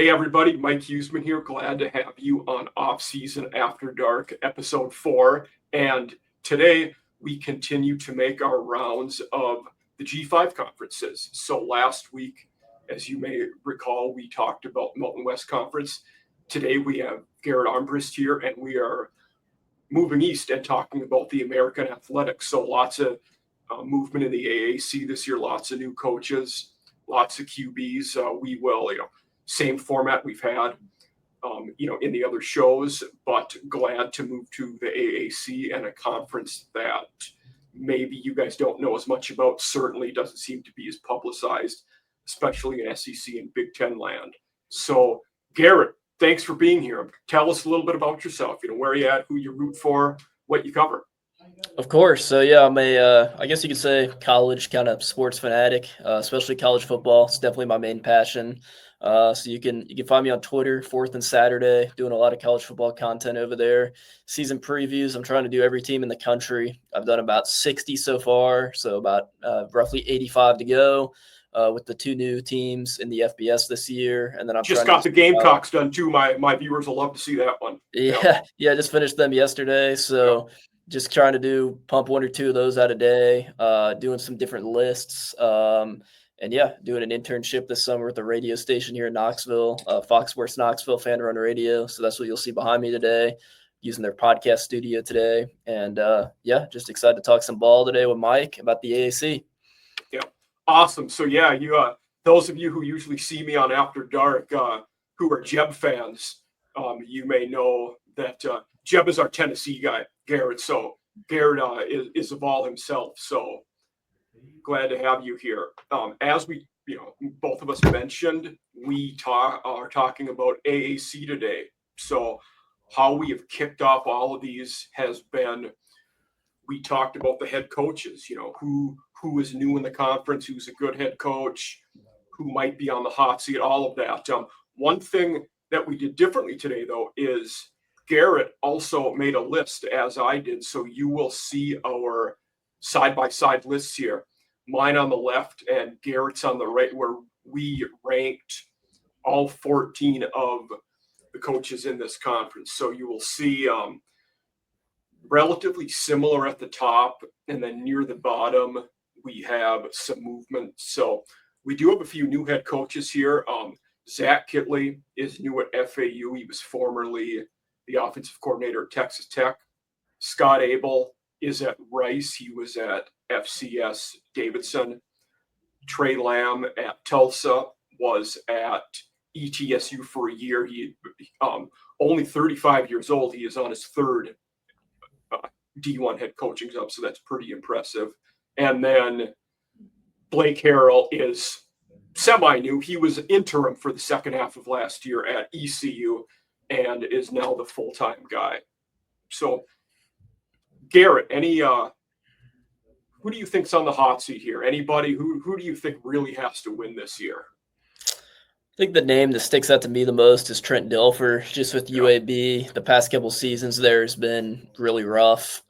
Hey everybody, Mike Huseman here. Glad to have you on Off Season After Dark, episode 4. And today we continue to make our rounds of the G5 conferences. So last week, as you may recall, we talked about Mountain West Conference. Today we have Garrett Armbrust here, and we are moving east and talking about the American Athletics. So lots of movement in the AAC this year, lots of new coaches, lots of QBs. We will, same format we've had, in the other shows, but glad to move to the AAC and a conference that maybe you guys don't know as much about. Certainly doesn't seem to be as publicized, especially in SEC and Big Ten land. So, Garrett, thanks for being here. Tell us a little bit about yourself. Where you at, who you root for, what you cover. Of course. So yeah, I'm I guess you could say college kind of sports fanatic, especially college football. It's definitely my main passion. So you can find me on Twitter, Fourth and Saturday, doing a lot of college football content over there. Season previews. I'm trying to do every team in the country. I've done about 60 so far, so about roughly 85 to go. With the 2 new teams in the FBS this year, and then I'm just got the Gamecocks done too. My viewers will love to see that one. Yeah, just finished them yesterday. So just trying to pump 1 or 2 of those out a day, doing some different lists, and doing an internship this summer at the radio station here in Knoxville, Fox Sports Knoxville, Fan Run Radio. So that's what you'll see behind me today, using their podcast studio today, and just excited to talk some ball today with Mike about the AAC. Yeah. Awesome. So you those of you who usually see me on After Dark, who are Jeb fans, you may know that Jeb is our Tennessee guy, Garrett. So Garrett is a Vol himself. So glad to have you here. As we, both of us mentioned, we are talking about AAC today. So how we have kicked off all of these has been, we talked about the head coaches, who is new in the conference, who's a good head coach, who might be on the hot seat, all of that. One thing that we did differently today, though, is Garrett also made a list, as I did. So you will see our side-by-side lists here. Mine on the left and Garrett's on the right, where we ranked all 14 of the coaches in this conference. So you will see relatively similar at the top, and then near the bottom, we have some movement. So we do have a few new head coaches here. Zach Kitley is new at FAU. He was formerly the offensive coordinator at Texas Tech. Scott Abel is at Rice. He was at FCS Davidson. Trey Lamb at Tulsa was at ETSU for a year. He only 35 years old. He is on his third D1 head coaching job, so that's pretty impressive. And then Blake Harrell is semi-new. He was interim for the second half of last year at ECU and is now the full-time guy. So, Garrett, who do you think's on the hot seat here? Anybody? Who do you think really has to win this year? I think the name that sticks out to me the most is Trent Dilfer. Just with UAB, the past couple seasons there has been really rough.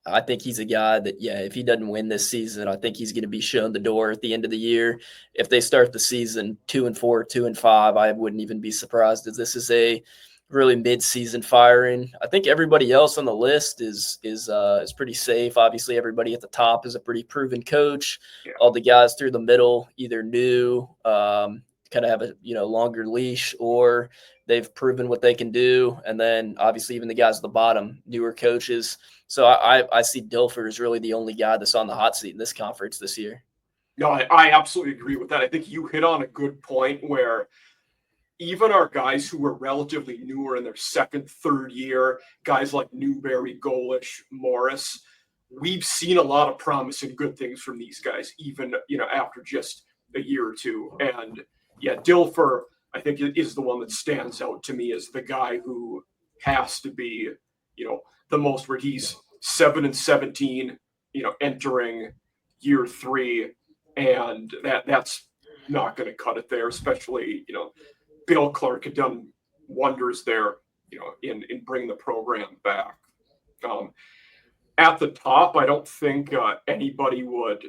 I think he's a guy that, if he doesn't win this season, I think he's going to be shown the door at the end of the year. If they start the season 2-4, 2-5, I wouldn't even be surprised if this is a really mid-season firing. I think everybody else on the list is pretty safe. Obviously, everybody at the top is a pretty proven coach. Yeah. All the guys through the middle, either new, kind of have a longer leash, or they've proven what they can do. And then obviously even the guys at the bottom, newer coaches. So I see Dilfer as really the only guy that's on the hot seat in this conference this year. No, I absolutely agree with that. I think you hit on a good point where even our guys who were relatively newer in their second, third year, guys like Newberry, Golish, Morris, we've seen a lot of promise and good things from these guys, even, after just a year or two. And Dilfer, I think, is the one that stands out to me as the guy who has to be, the most, where he's 7-17, entering year 3, and that's not going to cut it there, especially, Bill Clark had done wonders there, in bringing the program back. At the top, I don't think anybody would,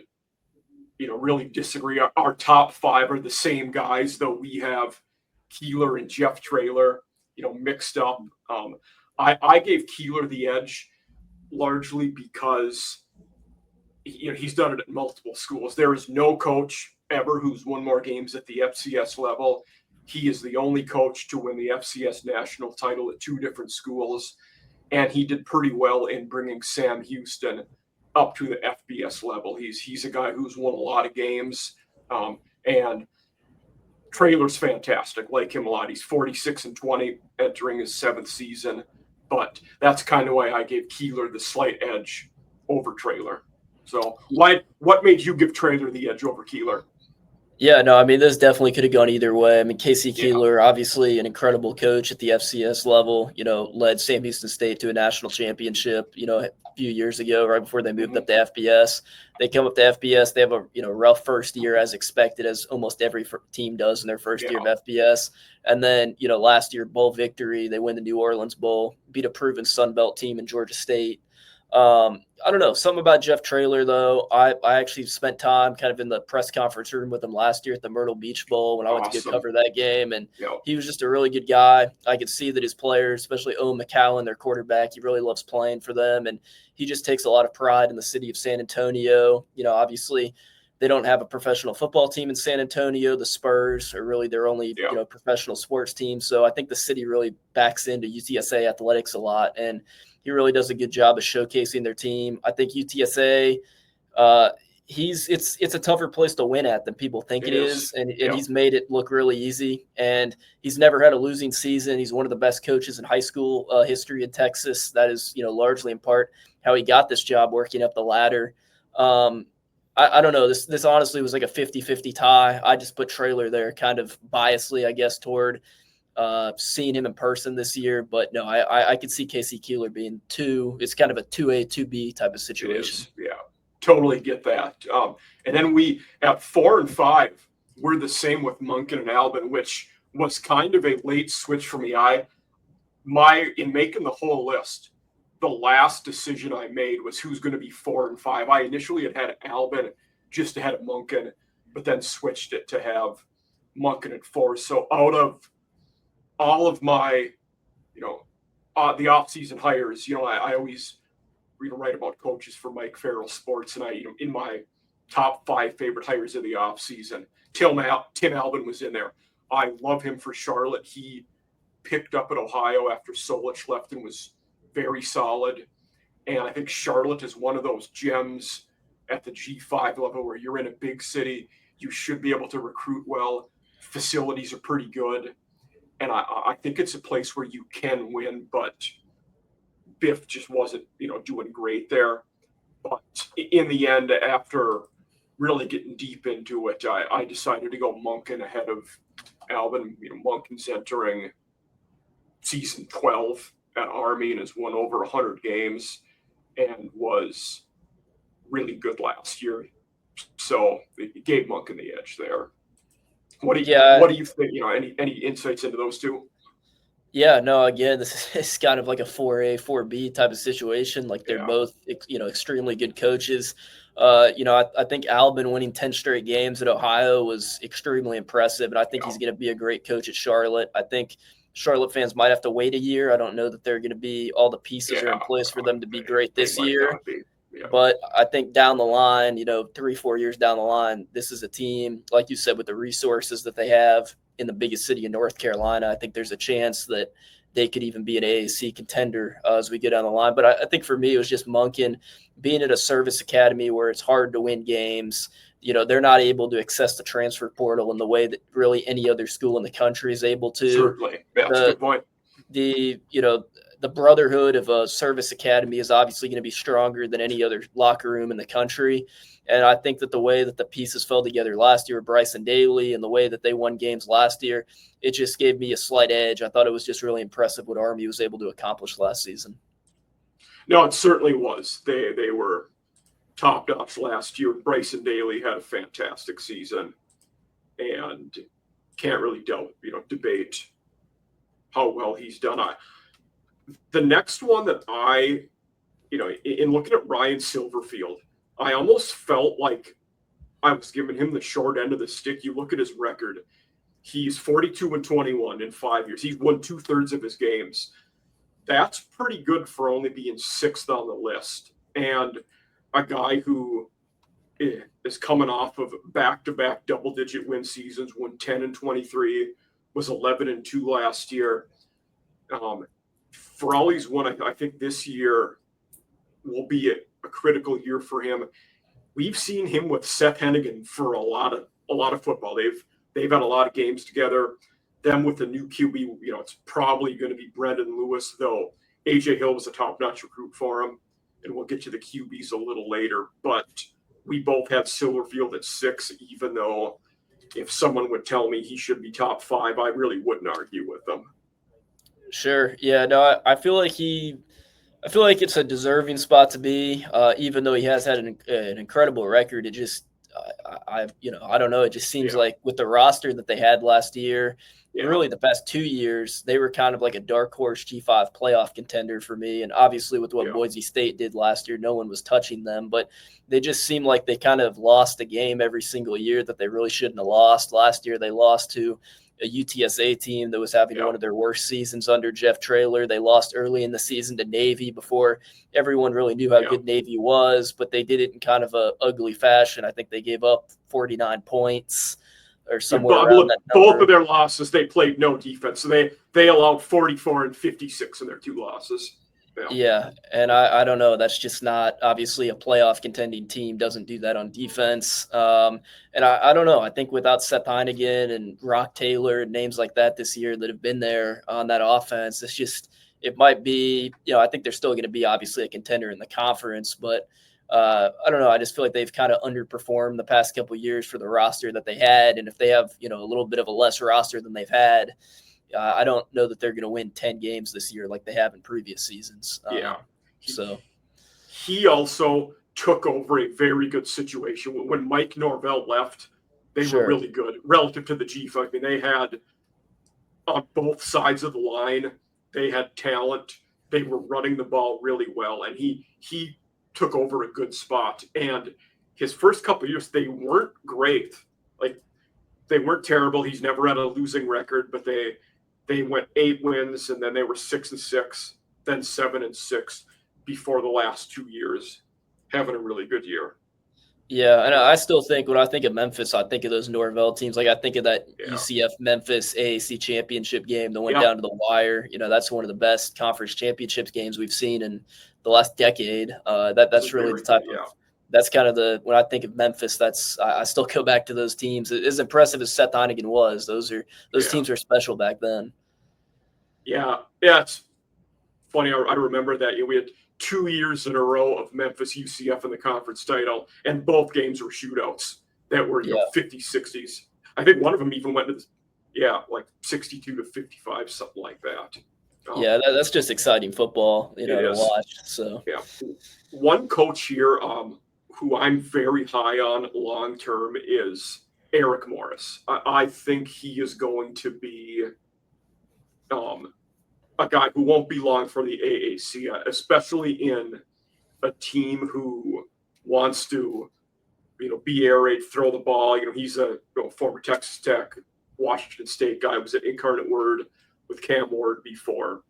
really disagree. Our top 5 are the same guys, though we have Keeler and Jeff Traylor, mixed up. I gave Keeler the edge largely because he's done it at multiple schools. There is no coach ever who's won more games at the FCS level. He is the only coach to win the FCS national title at 2 different schools, and he did pretty well in bringing Sam Houston up to the FBS level. He's a guy who's won a lot of games, and Traylor's fantastic. Like him a lot. He's 46-20 entering his 7th season, but that's kind of why I gave Keeler the slight edge over Traylor. So what made you give Traylor the edge over Keeler? Yeah, no, I mean, this definitely could have gone either way. I mean, Casey Keeler, obviously an incredible coach at the FCS level, led Sam Houston State to a national championship, a few years ago, right before they moved up to FBS. They come up to FBS. They have a, rough first year as expected, as almost every team does in their first year of FBS. And then, last year, bowl victory, they win the New Orleans Bowl, beat a proven Sun Belt team in Georgia State. I don't know, something about Jeff Traylor, though. I actually spent time kind of in the press conference room with him last year at the Myrtle Beach Bowl when I went to go cover that game, and he was just a really good guy. I could see that his players, especially Owen McCallum, their quarterback, he really loves playing for them, and he just takes a lot of pride in the city of San Antonio. Obviously they don't have a professional football team in San Antonio. The Spurs are really their only professional sports team, so I think the city really backs into UTSA athletics a lot, and he really does a good job of showcasing their team. I think UTSA, it's a tougher place to win at than people think it is, and he's made it look really easy. And he's never had a losing season. He's one of the best coaches in high school history in Texas. That is, largely in part how he got this job working up the ladder. I don't know. This honestly was like a 50-50 tie. I just put Traylor there kind of biasly, I guess, toward seeing him in person this year, but no, I could see Casey Keeler being 2. It's kind of a 2A, 2B type of situation. Yeah, totally get that. And then we at 4 and 5, we're the same with Monken and Albin, which was kind of a late switch for me. In making the whole list, the last decision I made was who's going to be 4 and 5. I initially had Albin just ahead of Monken, but then switched it to have Monken at 4. So out of all of my, the off-season hires, I always write about coaches for Mike Farrell Sports, and in my top 5 favorite hires of the off-season, Tim Albin was in there. I love him for Charlotte. He picked up at Ohio after Solich left and was very solid. And I think Charlotte is one of those gems at the G5 level where you're in a big city. You should be able to recruit well. Facilities are pretty good. And I think it's a place where you can win, but Biff just wasn't, doing great there. But in the end, after really getting deep into it, I decided to go Monken ahead of Albin. Monken's entering season 12 at Army and has won over 100 games and was really good last year. So it gave Monken the edge there. What do you think? Any insights into those two? Yeah, no, again, this is kind of like a 4A, 4B type of situation. Like they're both, extremely good coaches. I think Albin winning 10 straight games at Ohio was extremely impressive, and I think he's going to be a great coach at Charlotte. I think Charlotte fans might have to wait a year. I don't know that they're going to be all the pieces are in place for them to be great this year. But I think down the line, 3-4 years down the line, this is a team, like you said, with the resources that they have in the biggest city in North Carolina. I think there's a chance that they could even be an AAC contender as we get down the line. But I think for me, it was just Monken being at a service academy where it's hard to win games. They're not able to access the transfer portal in the way that really any other school in the country is able to. Certainly. Yeah, that's a good point. The brotherhood of a service academy is obviously going to be stronger than any other locker room in the country. And I think that the way that the pieces fell together last year with Bryson Daly and the way that they won games last year, it just gave me a slight edge. I thought it was just really impressive what Army was able to accomplish last season. No, it certainly was. They were top-notch last year. Bryson Daly had a fantastic season and can't really debate how well he's done. The next one that in looking at Ryan Silverfield, I almost felt like I was giving him the short end of the stick. You look at his record. He's 42-21 in 5 years. He's won 2/3 of his games. That's pretty good for only being sixth on the list. And a guy who is coming off of back-to-back double-digit win seasons, won 10-23, was 11-2 last year. For all he's won, I think this year will be a critical year for him. We've seen him with Seth Hennigan for a lot of football. They've had a lot of games together. Them with the new QB, it's probably going to be Brendan Lewis, though AJ Hill was a top-notch recruit for him, and we'll get to the QBs a little later. But we both have Silverfield at 6, even though if someone would tell me he should be top 5, I really wouldn't argue with them. Sure. Yeah, no, I feel like it's a deserving spot to be, even though he has had an incredible record. It just, I don't know. It just seems like with the roster that they had last year, really the past 2 years, they were kind of like a dark horse G5 playoff contender for me. And obviously with what Boise State did last year, no one was touching them, but they just seem like they kind of lost a game every single year that they really shouldn't have lost. Last year, they lost to a UTSA team that was having one of their worst seasons under Jeff Traylor. They lost early in the season to Navy before everyone really knew how good Navy was, but they did it in kind of a ugly fashion. I think they gave up 49 points or somewhere around that number. Both of their losses, they played no defense. So they allowed 44 and 56 in their 2 losses. Yeah, and I don't know. That's just not – obviously a playoff contending team doesn't do that on defense. And I don't know. I think without Seth Heineken and Rock Taylor and names like that this year that have been there on that offense, it's just – it might be – I think they're still going to be obviously a contender in the conference. But I don't know. I just feel like they've kind of underperformed the past couple of years for the roster that they had. And if they have, a little bit of a less roster than they've had – I don't know that they're going to win 10 games this year like they have in previous seasons. He also took over a very good situation. When Mike Norvell left, they were really good relative to the G5. I mean, they had on both sides of the line, they had talent. They were running the ball really well, and he took over a good spot. And his first couple of years, they weren't great. Like, they weren't terrible. He's never had a losing record, but they went 8 wins, and then they were 6-6, then 7-6 before the last 2 years, having a really good year. Yeah, and I still think when I think of Memphis, I think of those Norvell teams. Like I think of that UCF Memphis AAC championship game that went down to the wire. That's one of the best conference championships games we've seen in the last decade. That's really the type of that's kind of when I think of Memphis, I still go back to those teams. As impressive as Seth Heineken was, those teams were special back then. Yeah, it's funny. I remember that we had 2 years in a row of Memphis UCF in the conference title, and both games were shootouts that were 50s, 60s. I think one of them even went to like 62-55, something like that. That's just exciting football, to watch. So one coach here who I'm very high on long term is Eric Morris. I think he is going to be a guy who won't be long for the AAC, especially in a team who wants to, be air raid, throw the ball. He's a former Texas Tech, Washington State guy, was at Incarnate Word with Cam Ward before.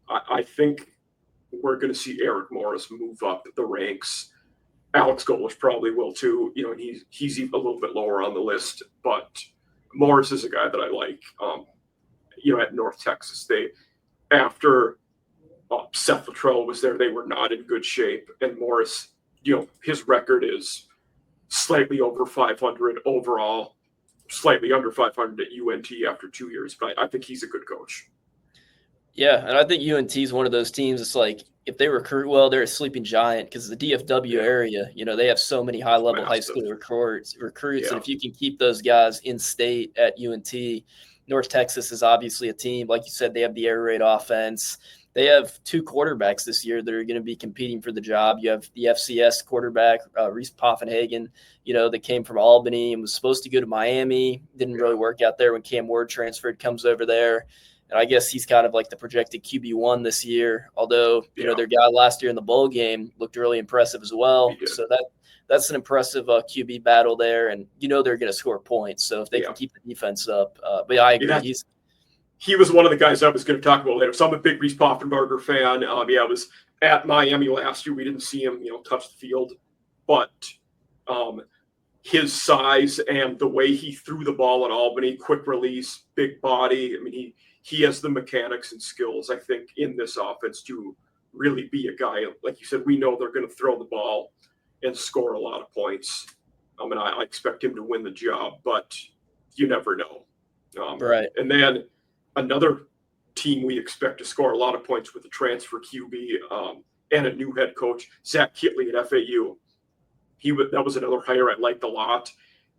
I think we're going to see Eric Morris move up the ranks. Alex Golish probably will too. And he's a little bit lower on the list, but Morris is a guy that I like. At North Texas, after Seth Luttrell was there, they were not in good shape. And Morris, his record is slightly over 500 overall, slightly under 500 at UNT after 2 years. But I think he's a good coach. Yeah, and I think UNT is one of those teams. It's like if they recruit well, they're a sleeping giant because the DFW area, they have so many high-level high school recruits. And if you can keep those guys in state at UNT, North Texas is obviously a team. Like you said, they have the air raid offense. They have 2 quarterbacks this year that are going to be competing for the job. You have the FCS quarterback, Reese Poffenhagen, that came from Albany and was supposed to go to Miami. Didn't really work out there when Cam Ward transferred, comes over there. And I guess he's kind of like the projected QB1 this year, although, their guy last year in the bowl game looked really impressive as well. So that's an impressive QB battle there, and they're going to score points. So if they can keep the defense up, but yeah, I agree. He was one of the guys I was going to talk about later. So I'm a big Reese Poffenbarger fan. I was at Miami last year. We didn't see him, touch the field, but his size and the way he threw the ball at Albany, quick release, big body. I mean, he has the mechanics and skills, I think, in this offense to really be a guy. Like you said, we know they're going to throw the ball and score a lot of points. And I expect him to win the job, but you never know. Right. And then another team we expect to score a lot of points with a transfer QB and a new head coach, Zach Kitley at FAU. That was another hire I liked a lot.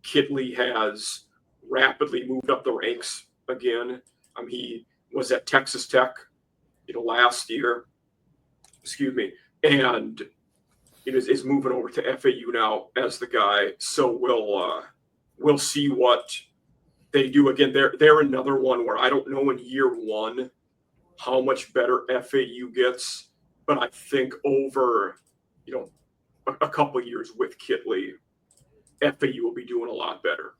Kitley has rapidly moved up the ranks again. He was at Texas Tech, last year. Excuse me, and is moving over to FAU now as the guy. So we'll see what they do. Again, they're another one where I don't know in year one how much better FAU gets, but I think over a couple of years with Kitley, FAU will be doing a lot better.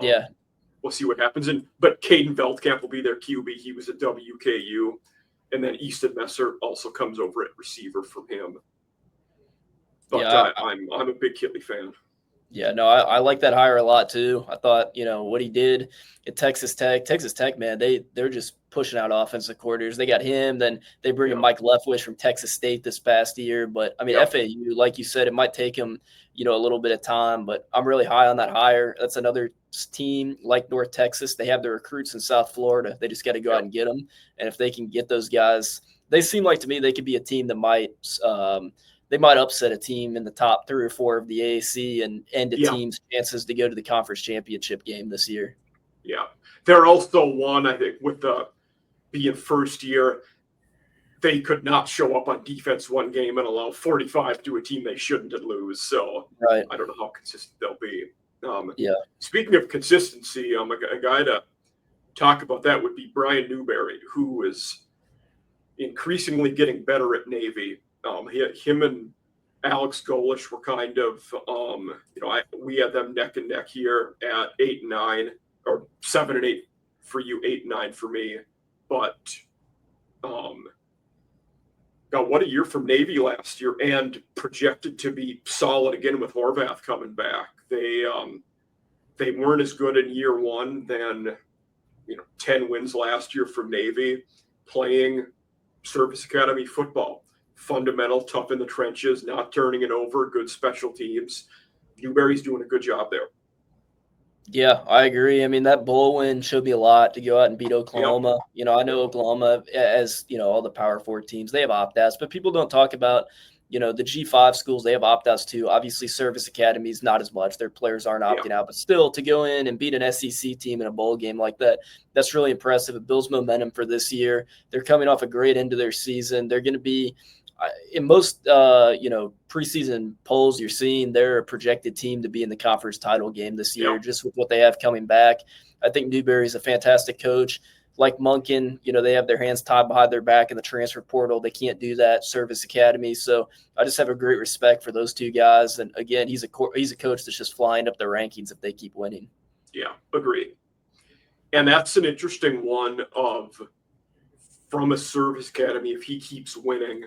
Yeah. We'll see what happens. But Caden Veldkamp will be their QB. He was at WKU. And then Easton Messer also comes over at receiver from him. But yeah, I'm a big Kitley fan. Yeah, no, I like that hire a lot too. I thought, what he did at Texas Tech, man, they're just pushing out offensive coordinators. They got him, then they bring in Mike Leftwich from Texas State this past year. But I mean, FAU, like you said, it might take him, a little bit of time, but I'm really high on that hire. That's another team like North Texas. They have their recruits in South Florida. They just got to go out and get them. And if they can get those guys, they seem like to me they could be a team that might they might upset a team in the top 3 or 4 of the AAC and end a team's chances to go to the conference championship game this year. Yeah. They're also one, I think, with being first year, they could not show up on defense one game and allow 45 to a team they shouldn't and lose. So right. I don't know how consistent they'll be. Speaking of consistency, a guy to talk about that would be Brian Newberry, who is increasingly getting better at Navy. Him and Alex Golish were kind of, we had them neck and neck here at 8 and 9, or 7 and 8 for you, 8 and 9 for me. But got what a year from Navy last year, and projected to be solid again with Horvath coming back. They weren't as good in year one than 10 wins last year from Navy, playing Service Academy football. Fundamental, tough in the trenches, not turning it over, good special teams. Newberry's doing a good job there. Yeah, I agree. I mean, that bowl win showed me a lot to go out and beat Oklahoma. Yep. I know Oklahoma, as all the Power 4 teams, they have opt-outs, but people don't talk about, the G5 schools, they have opt-outs too. Obviously, Service Academies, not as much. Their players aren't opting out, but still to go in and beat an SEC team in a bowl game like that, that's really impressive. It builds momentum for this year. They're coming off a great end of their season. They're going to be, in most, preseason polls you're seeing, they're a projected team to be in the conference title game this year, just with what they have coming back. I think Newberry's a fantastic coach. Like Monken, they have their hands tied behind their back in the transfer portal. They can't do that. Service Academy. So I just have a great respect for those two guys. And again, he's a coach that's just flying up the rankings if they keep winning. Yeah, agreed. And that's an interesting one from a Service Academy, if he keeps winning,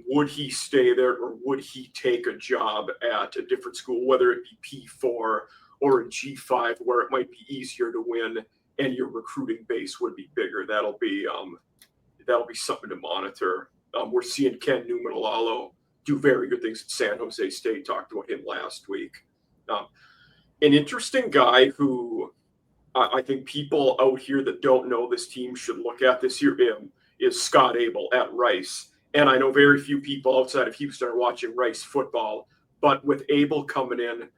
would he stay there or would he take a job at a different school, whether it be P4 or a G5, where it might be easier to win and your recruiting base would be bigger? That'll be something to monitor. We're seeing Ken Newman-Alalo do very good things at San Jose State. Talked about him last week. An interesting guy who I think people out here that don't know this team should look at this year is Scott Abel at Rice. And I know very few people outside of Houston are watching Rice football, but with Abel coming in,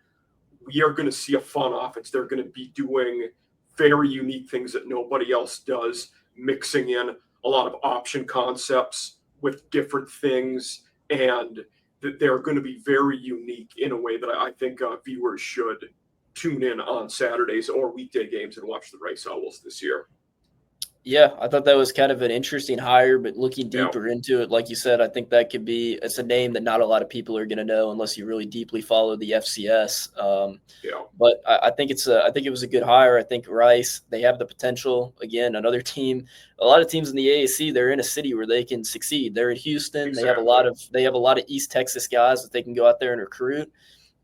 we are going to see a fun offense. They're going to be doing very unique things that nobody else does, mixing in a lot of option concepts with different things, and they're going to be very unique in a way that I think viewers should tune in on Saturdays or weekday games and watch the Rice Owls this year. Yeah, I thought that was kind of an interesting hire, but looking Yeah, deeper into it, like you said, I think that could be it's a name that not a lot of people are going to know unless you really deeply follow the FCS. yeah, But I think I think it was a good hire. I think Rice, they have the potential. Again, another team. A lot of teams in the AAC, they're in a city where they can succeed. They're in Houston. exactly. They have a lot of East Texas guys that they can go out there and recruit.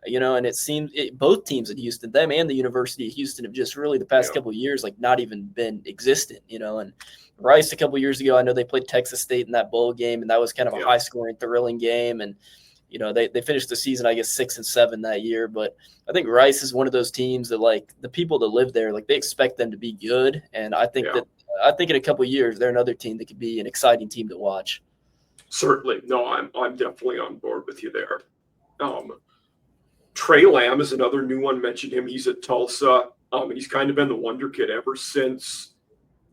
And it seems both teams in Houston, them and the University of Houston, have just really the past Yeah, couple of years like not even been existent. And Rice a couple of years ago, I know they played Texas State in that bowl game, and that was kind of a yeah, high scoring, thrilling game. And they finished the season, I guess, 6-7 that year. But I think Rice is one of those teams that like the people that live there, like they expect them to be good. And yeah. I think in a couple of years they're another team that could be an exciting team to watch. Certainly. No, I'm definitely on board with you there. Um, Trey Lamb is another new one. Mentioned him. He's at Tulsa. And he's kind of been the wonder kid ever since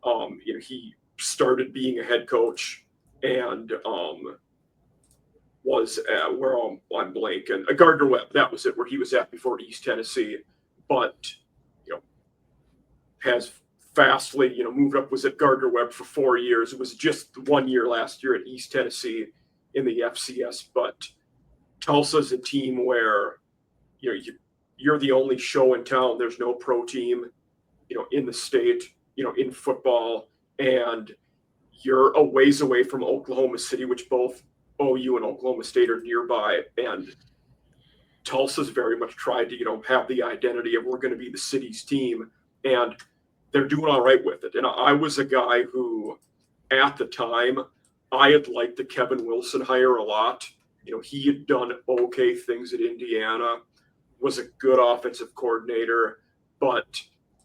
he started being a head coach and was at where I'm blanking. Gardner Webb, that was it, where he was at before East Tennessee, but you know has fastly moved up. Was at Gardner Webb for 4 years. It was just 1 year last year at East Tennessee in the FCS, but Tulsa's a team where you're the only show in town. There's no pro team, in the state, in football, and you're a ways away from Oklahoma City, which both OU and Oklahoma State are nearby. And Tulsa's very much tried to, have the identity of we're going to be the city's team, and they're doing all right with it. And I was a guy who, at the time, I had liked the Kevin Wilson hire a lot. He had done okay things at Indiana, was a good offensive coordinator, but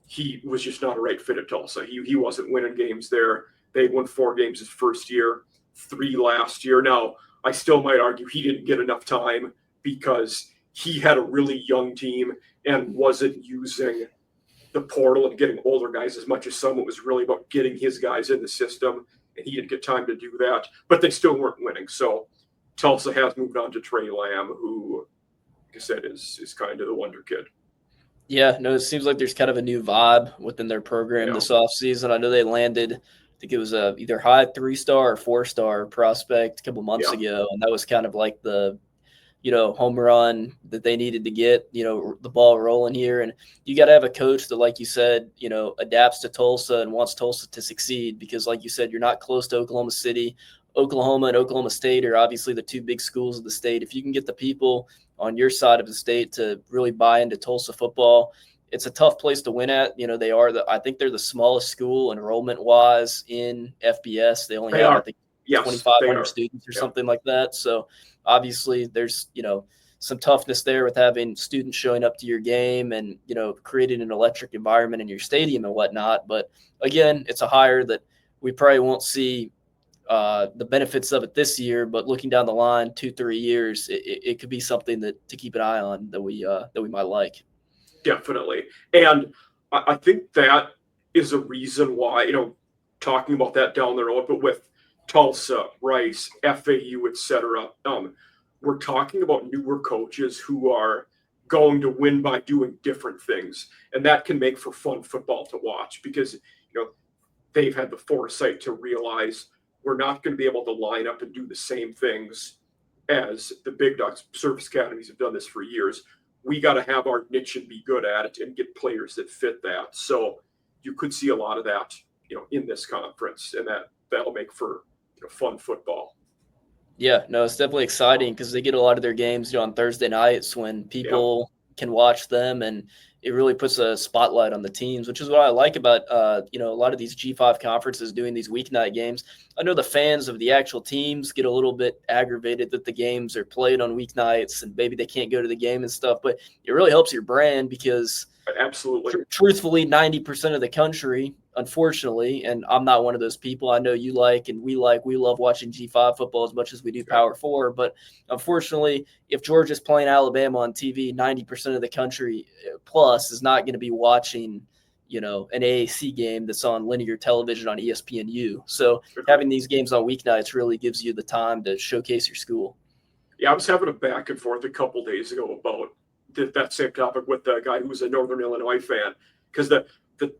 he was just not a right fit at Tulsa. He wasn't winning games there. They won 4 games his first year, 3 last year. Now, I still might argue he didn't get enough time because he had a really young team and wasn't using the portal and getting older guys as much as some. It was really about getting his guys in the system, and he didn't get time to do that. But they still weren't winning. So Tulsa has moved on to Trey Lamb, who, like I said, is kind of the wonder kid. Yeah, no, it seems like there's kind of a new vibe within their program Yeah, this offseason. I know they landed, I think it was a either high 3-star or 4-star prospect a couple months yeah, ago, and that was kind of like the home run that they needed to get, the ball rolling here. And you got to have a coach that, like you said, adapts to Tulsa and wants Tulsa to succeed because, like you said, you're not close to Oklahoma City. Oklahoma and Oklahoma State are obviously the 2 big schools of the state. If you can get the people on your side of the state to really buy into Tulsa football, it's a tough place to win at. I think they're the smallest school enrollment wise in FBS. They only they have, I are. think, Yes, they 2,500 are. students or Yeah, something like that. So obviously there's, some toughness there with having students showing up to your game and, creating an electric environment in your stadium and whatnot. But again, it's a hire that we probably won't see the benefits of it this year, but looking down the line 2-3 years, it could be something that to keep an eye on that we might like. definitely. And I think that is a reason why, talking about that down the road, but with Tulsa, Rice, FAU, etc., we're talking about newer coaches who are going to win by doing different things. And that can make for fun football to watch because, they've had the foresight to realize we're not going to be able to line up and do the same things as the big dogs. Service academies have done this for years. We got to have our niche and be good at it and get players that fit that. So you could see a lot of that, in this conference, and that'll make for fun football. Yeah, no, it's definitely exciting because they get a lot of their games, on Thursday nights when Yeah, people can watch them, and it really puts a spotlight on the teams, which is what I like about a lot of these G5 conferences doing these weeknight games. I know the fans of the actual teams get a little bit aggravated that the games are played on weeknights and maybe they can't go to the game and stuff, but it really helps your brand because absolutely. truthfully, 90% of the country, unfortunately, and I'm not one of those people. I know you like and we love watching G5 football as much as we do Power 4. But unfortunately, if Georgia's playing Alabama on TV, 90% of the country plus is not going to be watching, an AAC game that's on linear television on ESPNU. So having these games on weeknights really gives you the time to showcase your school. Yeah, I was having a back and forth a couple days ago about that same topic with the guy who was a Northern Illinois fan because the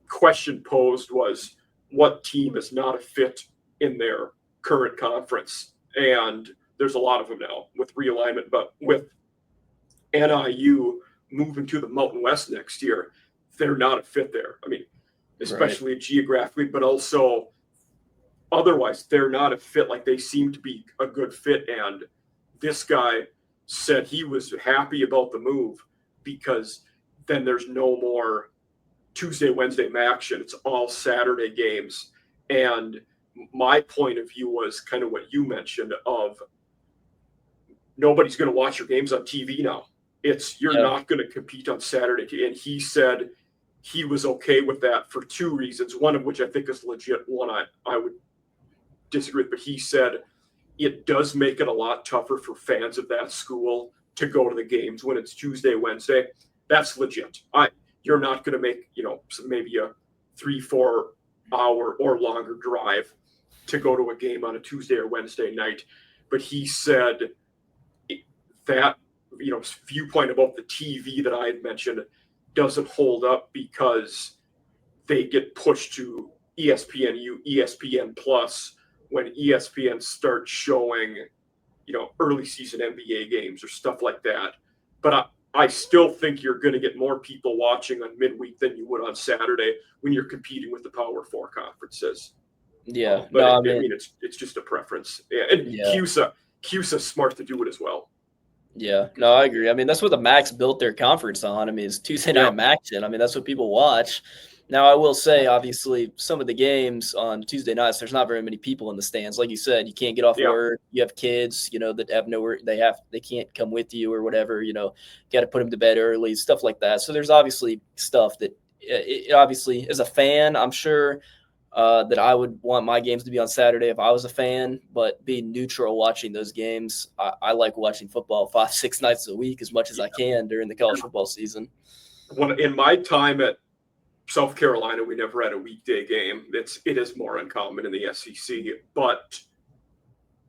question posed was, what team is not a fit in their current conference. And there's a lot of them now with realignment, but with NIU moving to the Mountain West next year, they're not a fit there. I mean, especially geographically, but also otherwise, they're not a fit. Like, they seem to be a good fit. And this guy said he was happy about the move because then there's no more Tuesday, Wednesday action. It's all Saturday games. And my point of view was kind of what you mentioned of nobody's going to watch your games on TV now. You're not going to compete on Saturday. And he said he was okay with that for two reasons, one of which I think is legit, one I would disagree with, but he said it does make it a lot tougher for fans of that school to go to the games when it's Tuesday, Wednesday. That's legit. You're not going to make, maybe a 3-4 hour or longer drive to go to a game on a Tuesday or Wednesday night. But he said that, viewpoint about the TV that I had mentioned doesn't hold up because they get pushed to ESPNU, ESPN Plus when ESPN starts showing, early season NBA games or stuff like that. But I still think you're going to get more people watching on midweek than you would on Saturday when you're competing with the Power Four conferences. Yeah, but I mean, it's just a preference. And CUSA's smart to do it as well. Yeah, no, I agree. I mean, that's what the Max built their conference on. I mean, it's Tuesday night action. I mean, that's what people watch. Now, I will say, obviously, some of the games on Tuesday nights, there's not very many people in the stands. Like you said, you can't get off work. You have kids, that have nowhere. They can't come with you or whatever. Got to put them to bed early, stuff like that. So there's obviously stuff that, obviously, as a fan, I'm sure that I would want my games to be on Saturday if I was a fan. But being neutral watching those games, I like watching football 5-6 nights a week as much as I can during the college football season. In my time at South Carolina, we never had a weekday game. It is more uncommon in the SEC. But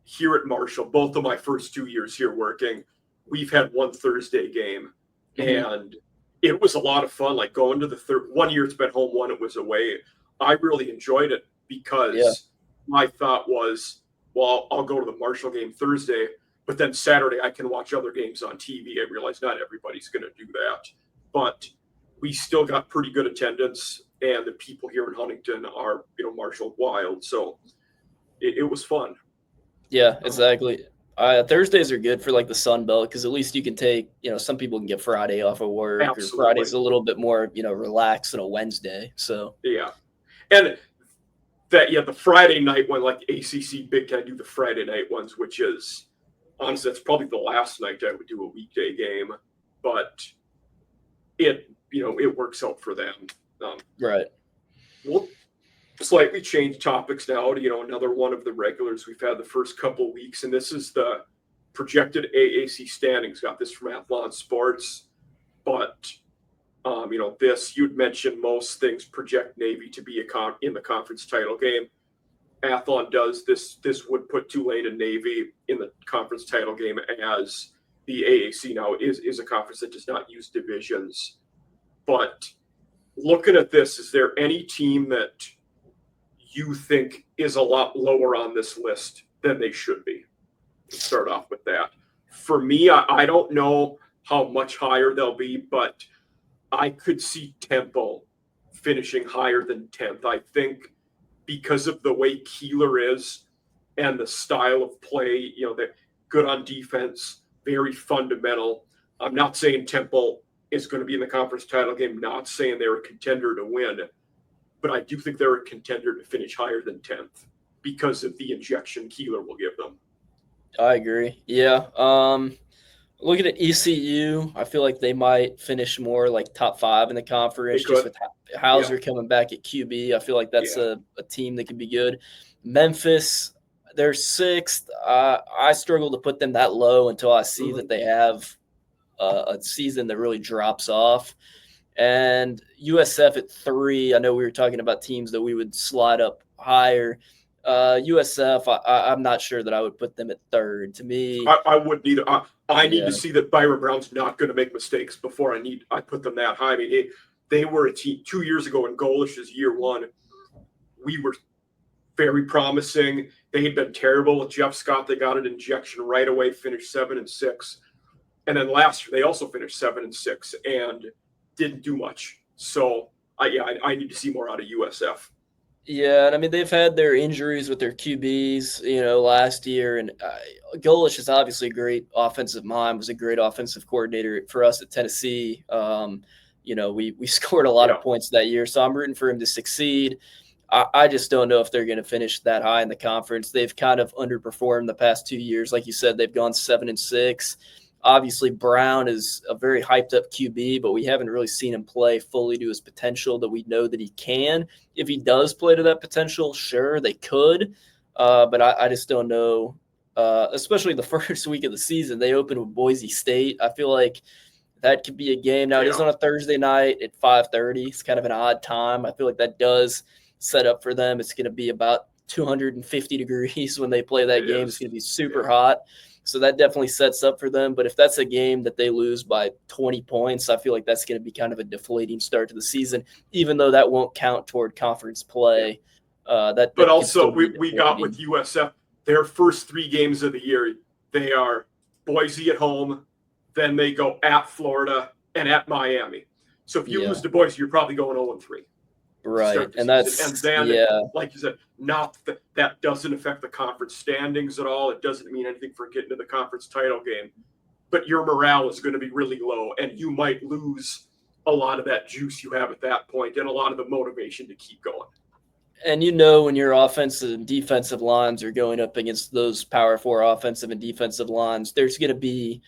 here at Marshall, both of my first 2 years here working, we've had one Thursday game. Mm-hmm. And it was a lot of fun. Like going to the third, 1 year it's been home, one it was away. I really enjoyed it because my thought was, well, I'll go to the Marshall game Thursday, but then Saturday I can watch other games on TV. I realize not everybody's going to do that. But we still got pretty good attendance, and the people here in Huntington are, Marshall wild. So it was fun. Yeah, exactly. Thursdays are good for like the Sun Belt because at least you can take, some people can get Friday off of work. Absolutely. Or Friday's a little bit more, relaxed than a Wednesday. So yeah, and the Friday night one, like ACC Big Ten do the Friday night ones, which is honestly that's probably the last night I would do a weekday game, but it works out for them. Right. We'll slightly change topics now to, another one of the regulars we've had the first couple of weeks. And this is the projected AAC standings. Got this from Athlon Sports. But, you'd mentioned most things project Navy to be in the conference title game. Athlon does this. This would put Tulane and Navy in the conference title game, as the AAC now is a conference that does not use divisions. But looking at this, is there any team that you think is a lot lower on this list than they should be? Let's start off with that. For me, I don't know how much higher they'll be, but I could see Temple finishing higher than 10th. I think because of the way Keeler is and the style of play, they're good on defense, very fundamental. I'm not saying Temple is going to be in the conference title game, not saying they're a contender to win, but I do think they're a contender to finish higher than 10th because of the injection Keeler will give them. I agree. Yeah. Looking at ECU, I feel like they might finish more like top 5 in the conference just with Hauser coming back at QB. I feel like that's a team that could be good. Memphis, they're 6th. I struggle to put them that low until I see that they have a season that really drops off. And USF at 3. I know we were talking about teams that we would slide up higher. USF, I'm not sure that I would put them at 3rd. To me, I wouldn't either. I need to see that Byron Brown's not going to make mistakes before I put them that high. I mean, they were a team 2 years ago in Golish's year 1, we were very promising. They had been terrible with Jeff Scott. They got an injection right away, finished 7-6. And then last year, they also finished 7-6 and didn't do much. So, I need to see more out of USF. Yeah, and I mean they've had their injuries with their QBs, last year, and Golish is obviously a great offensive mind. Was a great offensive coordinator for us at Tennessee. We scored a lot of points that year, so I'm rooting for him to succeed. I just don't know if they're going to finish that high in the conference. They've kind of underperformed the past 2 years, like you said. They've gone 7-6. Obviously, Brown is a very hyped up QB, but we haven't really seen him play fully to his potential that we know that he can. If he does play to that potential, sure, they could. But I just don't know, especially the first week of the season. They opened with Boise State. I feel like that could be a game. Now, it is on a Thursday night at 5:30. It's kind of an odd time. I feel like that does set up for them. It's going to be about 250 degrees when they play that game. It's going to be super hot. So that definitely sets up for them. But if that's a game that they lose by 20 points, I feel like that's going to be kind of a deflating start to the season, even though that won't count toward conference play. But also, we got with USF, their first 3 games of the year, they are Boise at home, then they go at Florida and at Miami. So if you lose to Boise, you're probably going 0-3. Right, and like you said, not that doesn't affect the conference standings at all. It doesn't mean anything for getting to the conference title game, but your morale is going to be really low, and you might lose a lot of that juice you have at that point and a lot of the motivation to keep going. And when your offensive and defensive lines are going up against those Power 4 offensive and defensive lines, there's going to be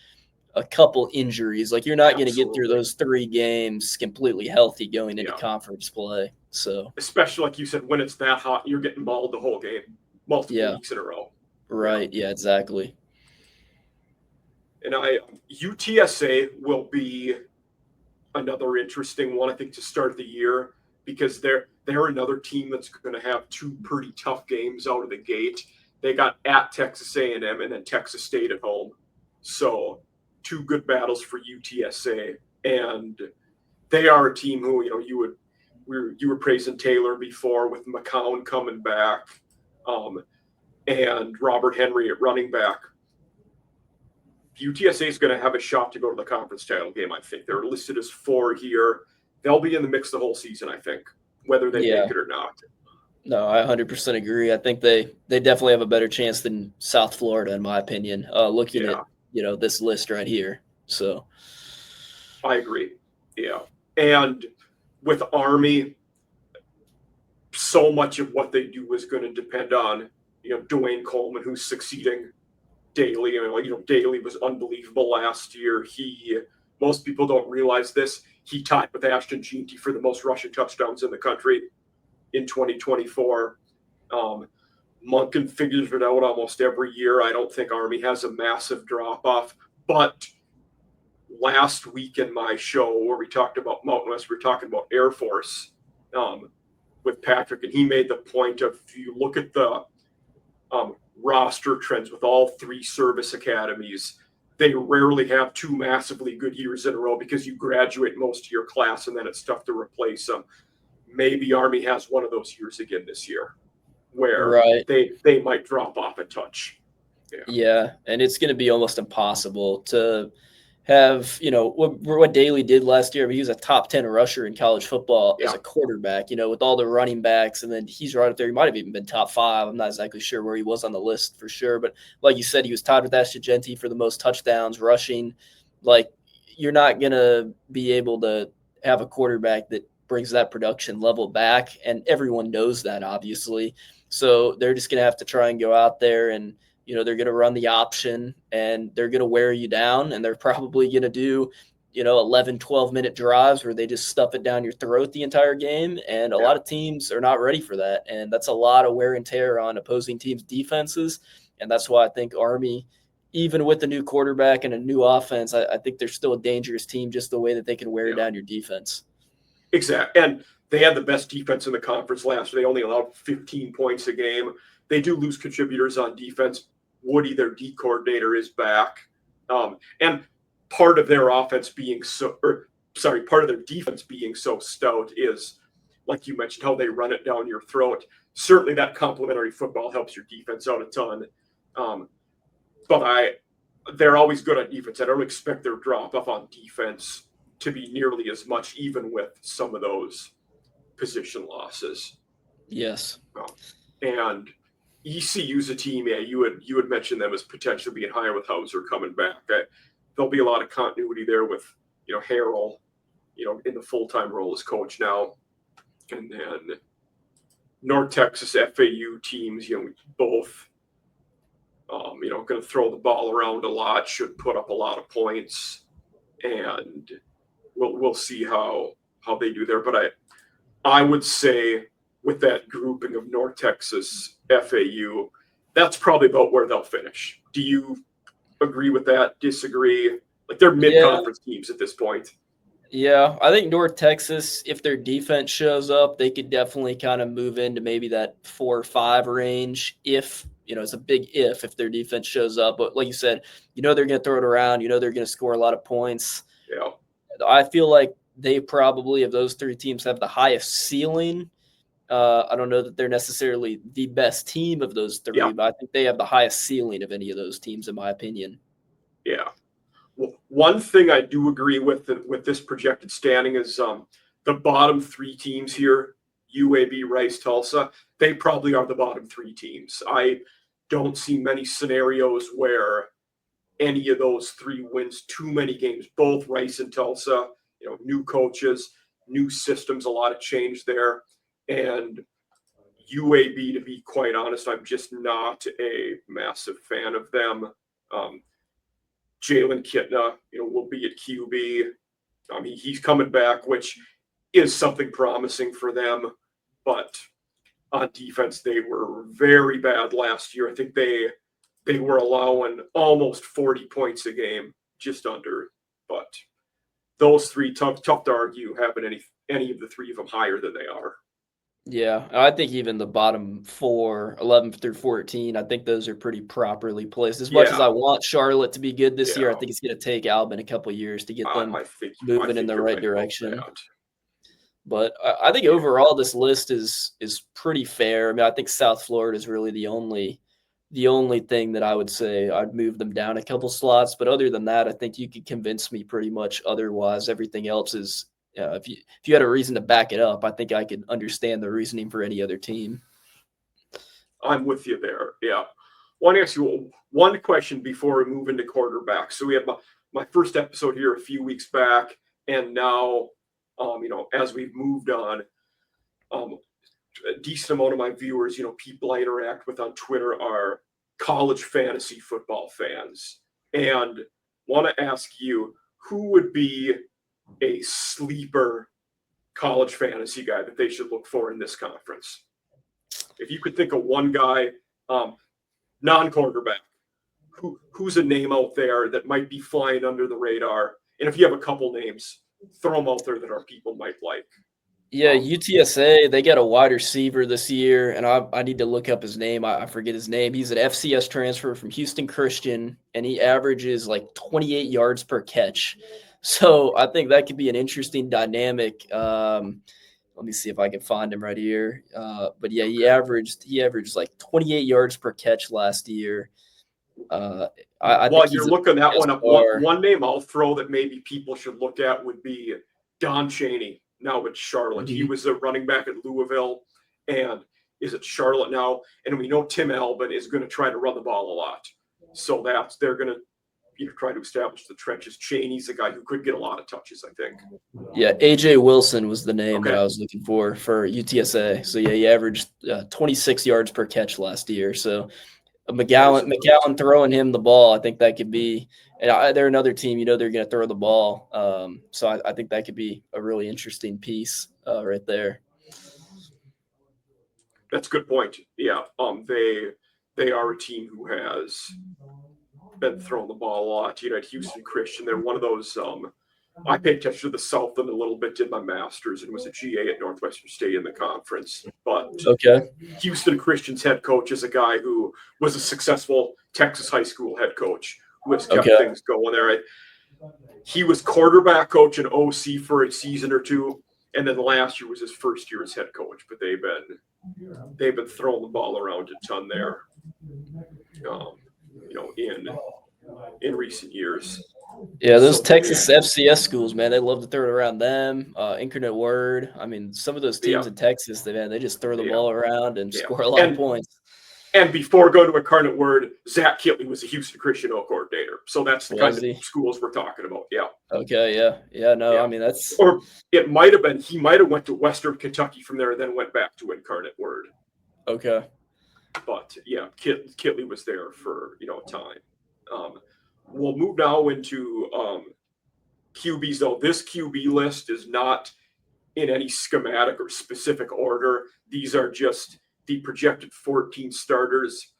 a couple injuries. Like you're not going to get through those 3 games completely healthy going into conference play. So especially like you said, when it's that hot, you're getting mauled the whole game, multiple weeks in a row. Right. Yeah, exactly. And UTSA will be another interesting one, I think, to start the year, because they're another team that's going to have 2 pretty tough games out of the gate. They got at Texas A&M and then Texas State at home. So 2 good battles for UTSA, and they are a team who you were praising Taylor before with McCown coming back, and Robert Henry at running back. UTSA is going to have a shot to go to the conference title game. I think they're listed as 4 here. They'll be in the mix the whole season, I think, whether they make it or not. No, I 100% agree. I think they definitely have a better chance than South Florida, in my opinion, looking at this list right here. So I agree. Yeah. And with Army, so much of what they do is going to depend on, Dwayne Coleman, who's succeeding daily. Daly was unbelievable last year. Most people don't realize this. He tied with Ashton Jeanty for the most rushing touchdowns in the country in 2024. Monken figures it out almost every year. I don't think Army has a massive drop-off. But last week in my show where we talked about Mountain West, we were talking about Air Force with Patrick, and he made the point of, if you look at the roster trends with all 3 service academies, they rarely have 2 massively good years in a row because you graduate most of your class and then it's tough to replace them. Maybe Army has one of those years again this year where they might drop off a touch. Yeah, and it's going to be almost impossible to have, what Daly did last year. He was a top 10 rusher in college football as a quarterback, with all the running backs, and then he's right up there. He might have even been top 5. I'm not exactly sure where he was on the list for sure, but like you said, he was tied with Ashton Jeanty for the most touchdowns rushing. Like, you're not going to be able to have a quarterback that brings that production level back, and everyone knows that, obviously. So they're just going to have to try and go out there and, they're going to run the option and they're going to wear you down, and they're probably going to do, 11, 12-minute drives where they just stuff it down your throat the entire game. And a lot of teams are not ready for that. And that's a lot of wear and tear on opposing teams' defenses. And that's why I think Army, even with the new quarterback and a new offense, I think they're still a dangerous team, just the way that they can wear down your defense. Exactly. And they had the best defense in the conference last year. They only allowed 15 points a game. They do lose contributors on defense. Woody, their D coordinator, is back. And part of their offense being part of their defense being so stout is, like you mentioned, how they run it down your throat. certainly that complementary football helps your defense out a ton. But they're always good on defense. I don't expect their drop off on defense to be nearly as much, even with some of those position losses. Yes. And ECU's a team, yeah, you would mention them as potentially being higher with Hauser coming back. There'll be a lot of continuity there with, Harrell, in the full-time role as coach now. And then North Texas FAU teams, both, going to throw the ball around a lot, should put up a lot of points, and we'll see how they do there. But I would say with that grouping of North Texas, FAU, that's probably about where they'll finish. Do you agree with that? Disagree? Like, they're mid-conference teams at this point. Yeah, I think North Texas, if their defense shows up, they could definitely kind of move into maybe that 4 or 5 range. If, it's a big if their defense shows up. But like you said, they're going to throw it around. They're going to score a lot of points. Yeah. I feel like they probably, of those 3 teams, have the highest ceiling. I don't know that they're necessarily the best team of those 3, but I think they have the highest ceiling of any of those teams, in my opinion. Yeah. Well, one thing I do agree with this projected standing is the bottom 3 teams here, UAB, Rice, Tulsa, they probably are the bottom 3 teams. I don't see many scenarios where any of those 3 wins too many games. Both Rice and Tulsa, new coaches, new systems, a lot of change there. And UAB, to be quite honest, I'm just not a massive fan of them. Jalen Kitna, will be at QB. He's coming back, which is something promising for them. But on defense, they were very bad last year. I think they were allowing almost 40 points a game, just under. But those 3, tough to argue having any of the 3 of them higher than they are. Yeah, I think even the bottom 4, 11 through 14, I think those are pretty properly placed. As much as I want Charlotte to be good this year, I think it's going to take Albin a couple of years to get them moving in the right direction. But I think overall this list is pretty fair. I mean, I think South Florida is really the only thing that I would say I'd move them down a couple slots. But other than that, I think you could convince me pretty much otherwise. Everything else is. If you had a reason to back it up, I think I could understand the reasoning for any other team. I'm with you there. Yeah. I want to ask you one question before we move into quarterback. So we have my first episode here a few weeks back, and now, as we've moved on, a decent amount of my viewers, people I interact with on Twitter are college fantasy football fans. And want to ask you, who would be a sleeper college fantasy guy that they should look for in this conference? If you could think of one guy, non-quarterback, who's a name out there that might be flying under the radar? And if you have a couple names, throw them out there that our people might like. Yeah, UTSA, they got a wide receiver this year, and I need to look up his name. I forget his name. He's an FCS transfer from Houston Christian, and he averages like 28 yards per catch. So I think that could be an interesting dynamic. Let me see if I can find him right here. But yeah, he averaged like 28 yards per catch last year. While you're looking that one up, one name I'll throw that maybe people should look at would be Don Chaney, now with Charlotte. Mm-hmm. He was a running back at Louisville and is at Charlotte now. And we know Tim Albin is going to try to run the ball a lot. So they're going to try to establish the trenches. Chaney's a guy who could get a lot of touches, I think. Yeah, A.J. Wilson was the name that I was looking for UTSA. So, yeah, he averaged 26 yards per catch last year. So, McGowan throwing him the ball, I think that could be – and they're another team, they're going to throw the ball. So, I think that could be a really interesting piece right there. That's a good point. Yeah, they are a team who has – been throwing the ball a lot. At Houston Christian, they're one of those. I paid attention to the Southland a little bit, did my master's, and was a GA at Northwestern State in the conference. But Houston Christian's head coach is a guy who was a successful Texas high school head coach who has kept things going there. He was quarterback coach and OC for a season or two, And then last year was his first year as head coach, but they've been throwing the ball around a ton there, in recent years. Yeah, those So Texas FCS schools, man, they love to throw it around them. Incarnate Word. I mean, some of those teams yeah, in Texas, they just throw the yeah, ball around and yeah. score a lot of points. And before going to Incarnate Word, Zach Kitley was a Houston Christian O coordinator. So that's the kind Was of he? schools we're talking about. Yeah. Okay, yeah. No, Yeah. I mean, that's Or it might have been he might have went to Western Kentucky from there and then went back to Incarnate Word. okay. But yeah, Kitley was there for a time. We'll move now into QBs though. This QB list is not in any schematic or specific order. These are just the projected 14 starters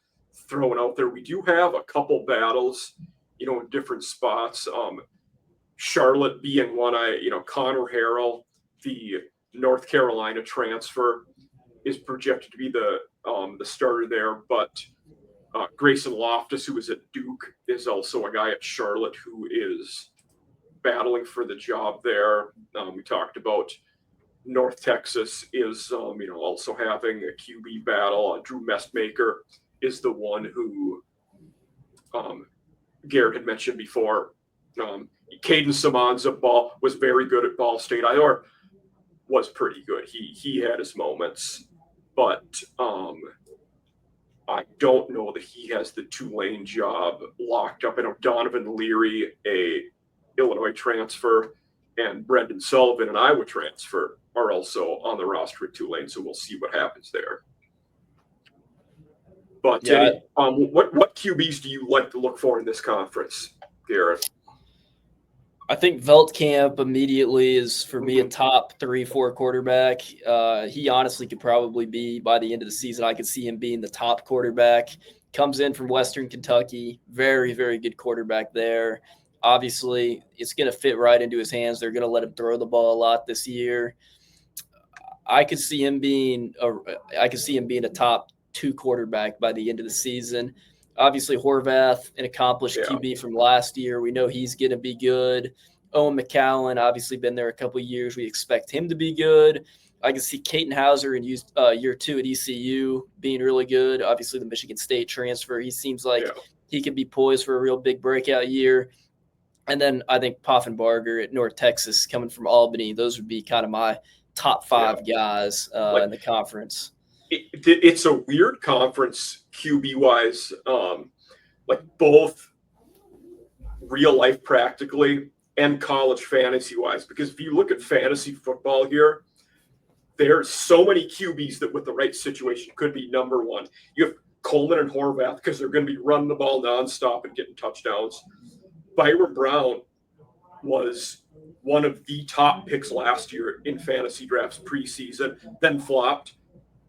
thrown out there. We do have a couple battles, in different spots. Charlotte being one. Connor Harrell, the North Carolina transfer, is projected to be the starter there, but Grayson Loftus, who is at Duke, is also a guy at Charlotte who is battling for the job there. We talked about North Texas is also having a QB battle. Drew Mestmaker is the one who Garrett had mentioned before. Caden Simonza was very good at Ball State. Or was pretty good. He had his moments, but I don't know that he has the Tulane job locked up. I know Donovan Leary, a Illinois transfer, and Brendan Sullivan, an Iowa transfer, are also on the roster at Tulane. So we'll see what happens there. But Yeah, what QBs do you like to look for in this conference, Garrett? I think Veltkamp immediately is, for me, a top 3-4 quarterback. He honestly could probably be, by the end of the season, I could see him being the top quarterback. Comes in from Western Kentucky. Very, very good quarterback there. Obviously, it's going to fit right into his hands. They're going to let him throw the ball a lot this year. I could see him being a top 2 quarterback by the end of the season. Obviously, Horvath, an accomplished QB from last year. We know he's going to be good. Owen McCowan, obviously been there a couple of years. We expect him to be good. I can see Caden Hauser in year 2 at ECU being really good. Obviously, the Michigan State transfer. He seems like he could be poised for a real big breakout year. And then I think Poffenbarger at North Texas coming from Albany. Those would be kind of my top 5 guys in the conference. It's a weird conference QB wise, both real life practically and college fantasy wise, because if you look at fantasy football here, there's so many QBs that with the right situation could be number one. You have Coleman and Horvath because they're going to be running the ball nonstop and getting touchdowns. Byron Brown was one of the top picks last year in fantasy drafts preseason, then flopped.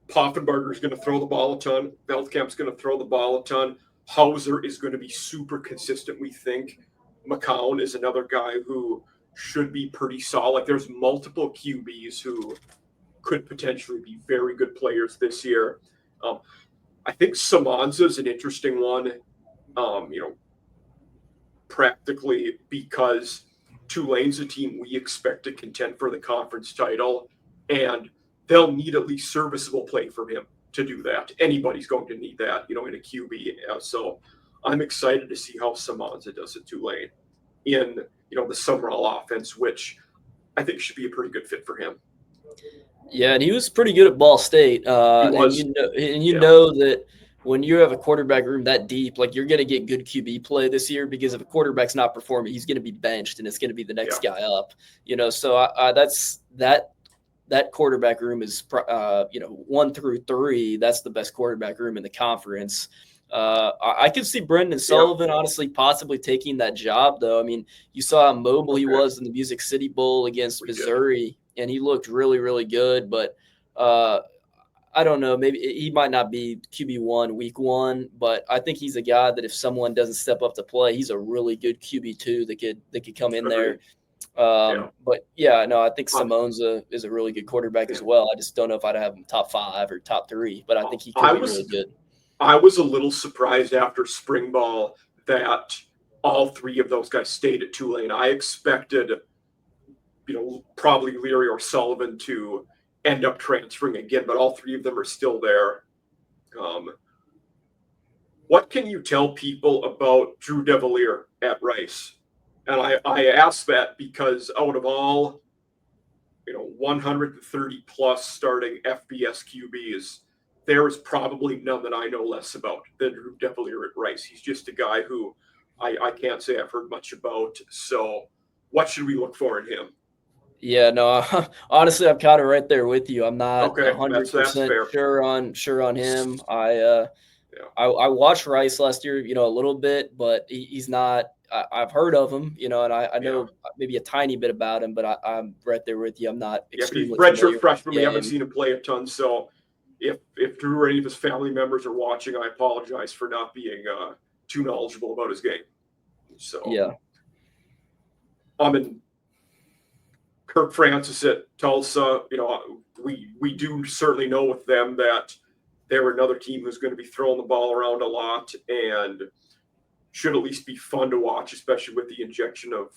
Poffenbarger is going to throw the ball a ton. Veldkamp's going to throw the ball a ton. Hauser is going to be super consistent, we think. McCown is another guy who should be pretty solid. There's multiple QBs who could potentially be very good players this year. I think Simonza is an interesting one, practically because Tulane's a team we expect to contend for the conference title, and they'll need at least serviceable play from him to do that. Anybody's going to need that, in a QB. So I'm excited to see how Simonza does at Tulane in, the Summerall offense, which I think should be a pretty good fit for him. Yeah, and he was pretty good at Ball State. He was. And you know that when you have a quarterback room that deep, you're going to get good QB play this year, because if a quarterback's not performing, he's going to be benched and it's going to be the next guy up. So that's that quarterback room is 1 through 3. That's the best quarterback room in the conference. I could see Brendan Sullivan honestly possibly taking that job, though. I mean, you saw how mobile he was in the Music City Bowl against Missouri, and he looked really, really good. But I don't know. Maybe he might not be QB1 week 1, but I think he's a guy that if someone doesn't step up to play, he's a really good QB2 that could come in there. But I think Simonza is a really good quarterback as well. I just don't know if I'd have him top 5 or top 3, but I think he could be really good. I was a little surprised after spring ball that all 3 of those guys stayed at Tulane. I expected probably Leary or Sullivan to end up transferring again, but all three of them are still there. What can you tell people about Drew DeValier at Rice? And I ask that because out of all 130 plus starting FBS QBs, there is probably none that I know less about than Drew DeValier at Rice. He's just a guy who I can't say I've heard much about. So what should we look for in him? Yeah, no, honestly, I'm kind of right there with you. I'm not Okay, that's 100% fair. sure on him. I watched Rice last year, a little bit, but he's not. I've heard of him, and I know maybe a tiny bit about him, but I'm right there with you. I'm not extremely but he's familiar redshirt freshman. with We haven't seen him play a ton, so if Drew or any of his family members are watching, I apologize for not being too knowledgeable about his game. So yeah. And Kirk Francis at Tulsa, we do certainly know with them that they're another team who's going to be throwing the ball around a lot and should at least be fun to watch, especially with the injection of,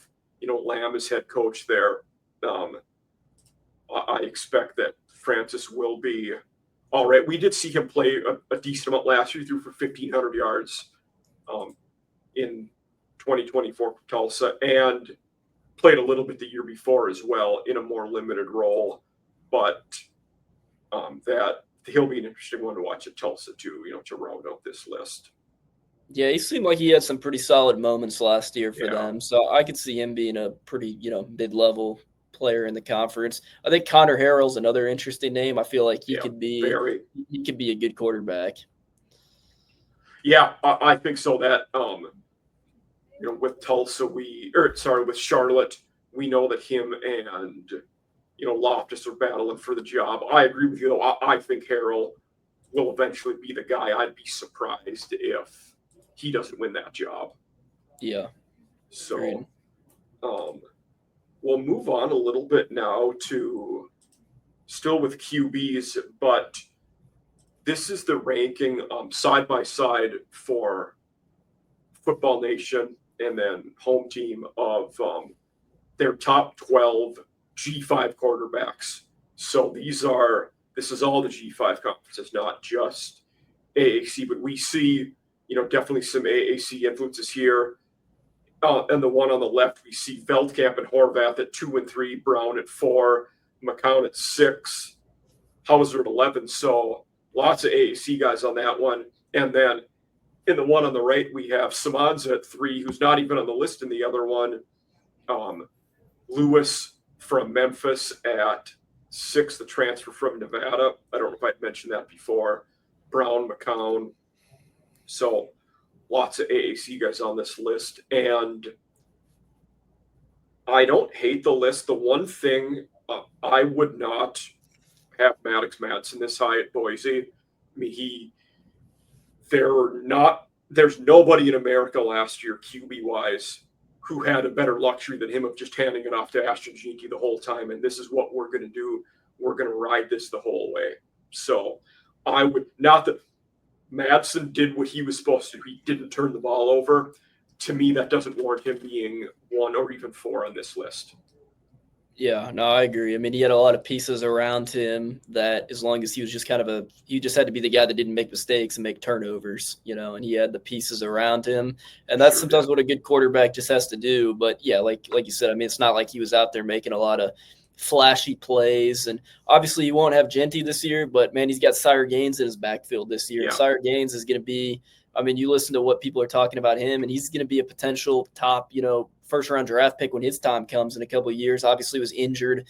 Lamb as head coach there. I expect that Francis will be all right. We did see him play a decent amount last year. He threw for 1,500 yards in 2024 for Tulsa and played a little bit the year before as well in a more limited role. But that he'll be an interesting one to watch at Tulsa too, to round out this list. Yeah, he seemed like he had some pretty solid moments last year for them. So I could see him being a pretty, mid-level player in the conference. I think Connor Harrell's another interesting name. I feel like he could be a good quarterback. Yeah, I think so. That with Tulsa, with Charlotte, we know that him and Loftus are battling for the job. I agree with you though. I think Harrell will eventually be the guy. I'd be surprised if he doesn't win that job. Yeah. So we'll move on a little bit now to still with QBs, but this is the ranking side by side for Football Nation and then Home Team of their top 12 G5 quarterbacks. So this is all the G5 conferences, not just AAC, but we see definitely some AAC influences here. And the one on the left, we see Veldkamp and Horvath at 2 and 3, Brown at 4, McCown at 6, Hauser at 11. So lots of AAC guys on that one. And then in the one on the right, we have Simonza at 3, who's not even on the list in the other one. Lewis from Memphis at 6, the transfer from Nevada. I don't know if I'd mentioned that before. Brown, McCown. So lots of AAC guys on this list. And I don't hate the list. The one thing I would not have Maddox Madsen this high at Boise. I mean, there's nobody in America last year, QB-wise, who had a better luxury than him of just handing it off to Ashton Jeanke the whole time. And this is what we're going to do. We're going to ride this the whole way. So I would not that Madsen did what he was supposed to do. He didn't turn the ball over. To me, that doesn't warrant him being 1 or even 4 on this list. Yeah, no, I agree. I mean, he had a lot of pieces around him that as long as he was just he just had to be the guy that didn't make mistakes and make turnovers, and he had the pieces around him. And that's sometimes what a good quarterback just has to do. But yeah, like you said, I mean, it's not like he was out there making a lot of flashy plays. And obviously you won't have Genty this year, but man, he's got Sire Gaines in his backfield this year. Yeah. Sire Gaines is going to be, I mean, you listen to what people are talking about him, and he's going to be a potential top, first-round draft pick when his time comes in a couple of years. Obviously, was injured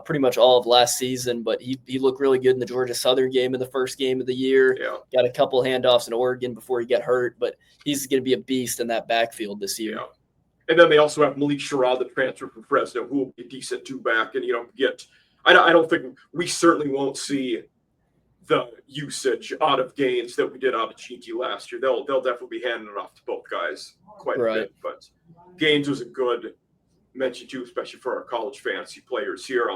pretty much all of last season, but he looked really good in the Georgia Southern game in the first game of the year. Yeah. Got a couple handoffs in Oregon before he got hurt, but he's going to be a beast in that backfield this year. Yeah. And then they also have Malik Sherrod, the transfer from Fresno, who will be a decent two-back. And, I don't think we certainly won't see the usage out of Gaines that we did out of Jeanke last year. They'll definitely be handing it off to both guys quite a bit. But Gaines was a good mention too, especially for our college fantasy players here.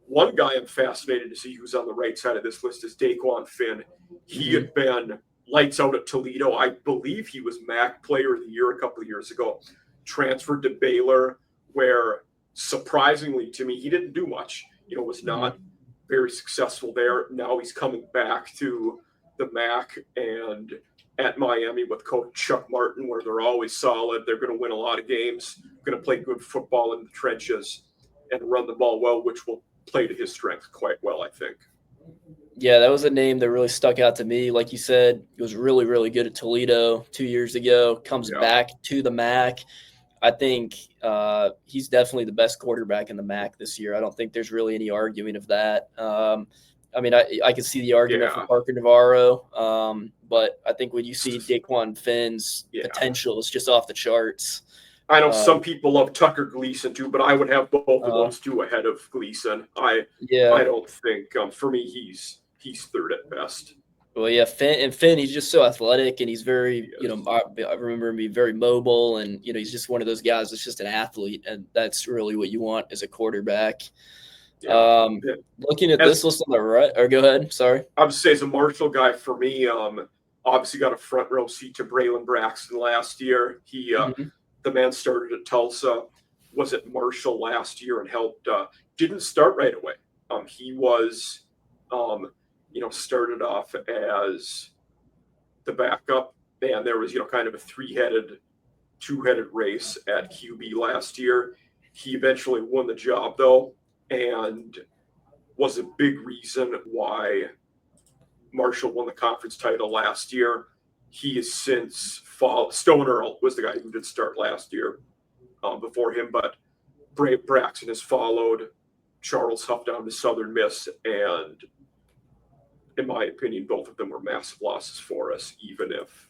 One guy I'm fascinated to see who's on the right side of this list is Daquan Finn. He had been lights out at Toledo. I believe he was MAC Player of the Year a couple of years ago. Transferred to Baylor, where surprisingly to me, he didn't do much. Was not very successful there. Now he's coming back to the MAC and at Miami with Coach Chuck Martin, where they're always solid. They're going to win a lot of games, going to play good football in the trenches and run the ball well, which will play to his strength quite well, I think. Yeah, that was a name that really stuck out to me. Like you said, he was really, really good at Toledo 2 years ago, comes back to the MAC. I think he's definitely the best quarterback in the MAC this year. I don't think there's really any arguing of that. I mean, I can see the argument for Parker Navarro, but I think when you see Daquan Finn's potential, it's just off the charts. I know some people love Tucker Gleason too, but I would have both of those two ahead of Gleason. I don't think for me he's third at best. Well, yeah, Finn, he's just so athletic, and he's very, I remember him being very mobile, and he's just one of those guys that's just an athlete, and that's really what you want as a quarterback. Looking at this list on the right, or go ahead. Sorry, I would say as a Marshall guy for me, obviously got a front row seat to Braylon Braxton last year. He the man started at Tulsa, was at Marshall last year and helped. Didn't start right away. He was, started off as the backup, and there was, kind of a two-headed race at QB last year. He eventually won the job though, and was a big reason why Marshall won the conference title last year. He has since Stone Earl was the guy who did start last year before him, but Braxton has followed. Charles Huff down to Southern Miss, and in my opinion, both of them were massive losses for us, even if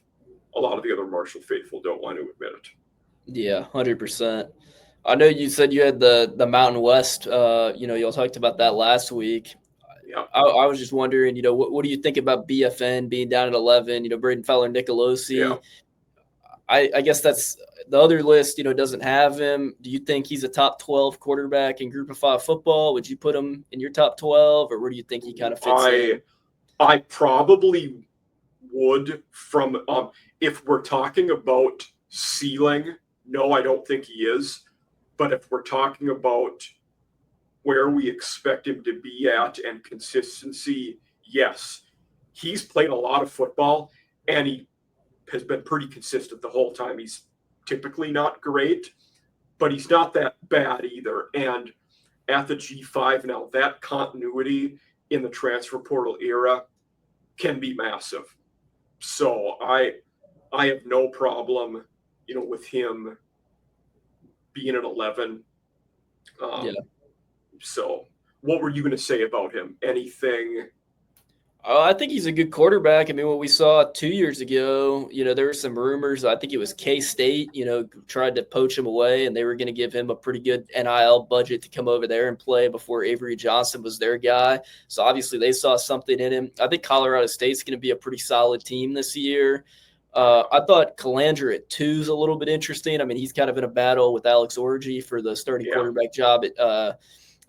a lot of the other Marshall faithful don't want to admit it. Yeah, 100%. I know you said you had the Mountain West. Y'all talked about that last week. Yeah. I was just wondering, what do you think about BFN being down at 11? Braden Fowler, Nicolosi. Yeah. I guess that's the other list. Doesn't have him. Do you think he's a top 12 quarterback in Group of 5 football? Would you put him in your top 12, or where do you think he kind of fits in? I probably would. From if we're talking about ceiling, no, I don't think he is. But if we're talking about where we expect him to be at and consistency, yes. He's played a lot of football, and he has been pretty consistent the whole time. He's typically not great, but he's not that bad either. And at the G5 now, that continuity in the transfer portal era can be massive. So I have no problem, with him being at 11. So what were you going to say about him? Anything? I think he's a good quarterback. I mean, what we saw 2 years ago, there were some rumors. I think it was K-State, tried to poach him away, and they were going to give him a pretty good NIL budget to come over there and play before Avery Johnson was their guy. So obviously they saw something in him. I think Colorado State's going to be a pretty solid team this year. I thought Calandra at 2 is a little bit interesting. I mean, he's kind of in a battle with Alex Orji for the starting quarterback job at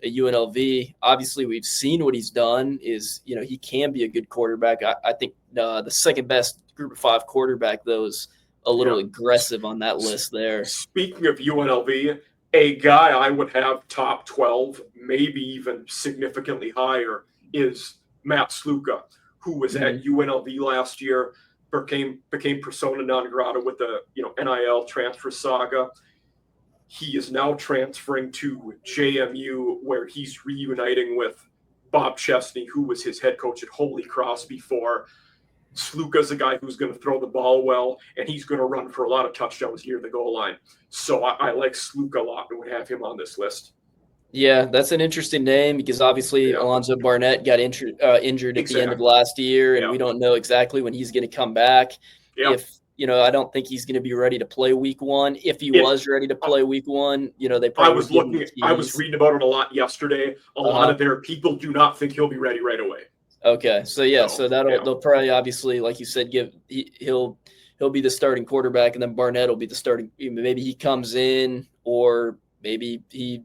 UNLV. Obviously, we've seen what he's done is, he can be a good quarterback. I think the second best Group of 5 quarterback, though, is a little aggressive on that list there. Speaking of UNLV, a guy I would have top 12, maybe even significantly higher, is Matt Sluka, who was at UNLV last year, became persona non grata with the NIL transfer saga. He is now transferring to JMU, where he's reuniting with Bob Chesney, who was his head coach at Holy Cross before. Sluka's a guy who's going to throw the ball well, and he's going to run for a lot of touchdowns near the goal line. So I like Sluka a lot and would have him on this list. Yeah, that's an interesting name because obviously Alonzo Barnett got injured at the end of last year, and we don't know exactly when he's going to come back. If I don't think he's going to be ready to play week 1. If he was ready to play week 1, they probably I was reading about it a lot yesterday. A lot of their people do not think he'll be ready right away. Okay. So they'll probably obviously, like you said, he'll be the starting quarterback, and then Barnett will be the starting. Maybe he comes in, or maybe he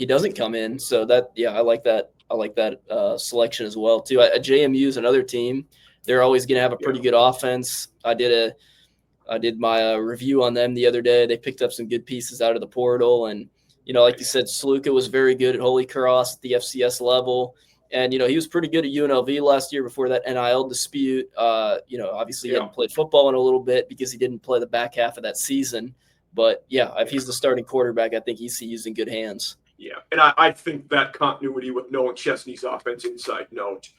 doesn't come in. So I like that. I like that selection as well too. JMU is another team. They're always going to have a pretty good offense. I did my review on them the other day. They picked up some good pieces out of the portal, and Like you said, Sluka was very good at Holy Cross at the FCS level. And, he was pretty good at UNLV last year before that NIL dispute. Obviously he hadn't played football in a little bit because he didn't play the back half of that season. But, if he's the starting quarterback, I think he's in good hands. Yeah, and I think that continuity with knowing Chesney's offense inside note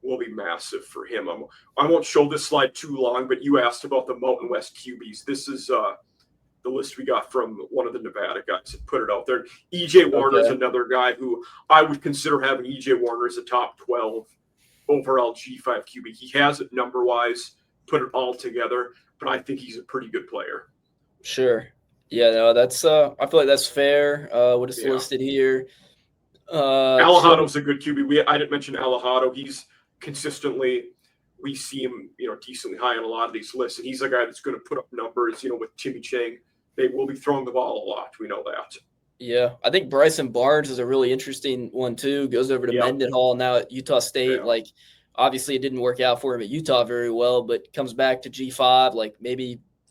will be massive for him. I won't show this slide too long, but you asked about the Mountain West QBs. This is the list we got from one of the Nevada guys that put it out there. EJ Warner is another guy who I would consider having EJ Warner as a top 12 overall G5 QB. He has it number-wise, put it all together, but I think he's a pretty good player. Sure. Yeah, no, that's I feel like that's fair. What is listed here? Alajado's a good QB. I didn't mention Alejado. He's consistently, we see him, decently high on a lot of these lists, and he's a guy that's going to put up numbers. With Timmy Chang, they will be throwing the ball a lot. We know that. Yeah, I think Bryson Barnes is a really interesting one too. Goes over to Mendenhall now at Utah State. Yeah. Obviously, it didn't work out for him at Utah very well, but comes back to G5.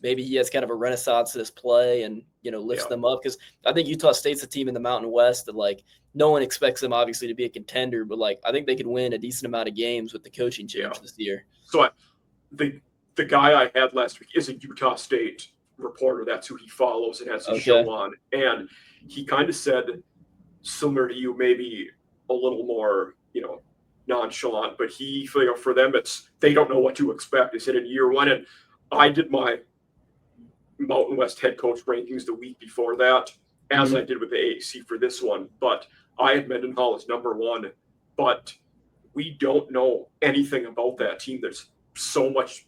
Maybe he has kind of a renaissance in his play and lifts them up, because I think Utah State's a team in the Mountain West that no one expects them obviously to be a contender, but I think they could win a decent amount of games with the coaching change this year. So the guy I had last week is a Utah State reporter. That's who he follows and has his show on, and he kind of said, similar to you, maybe a little more nonchalant, but for them they don't know what to expect. He said in year one, and I did my Mountain West head coach rankings the week before that, as I did with the AAC for this one. But I had Mendenhall as number one, but we don't know anything about that team. There's so much,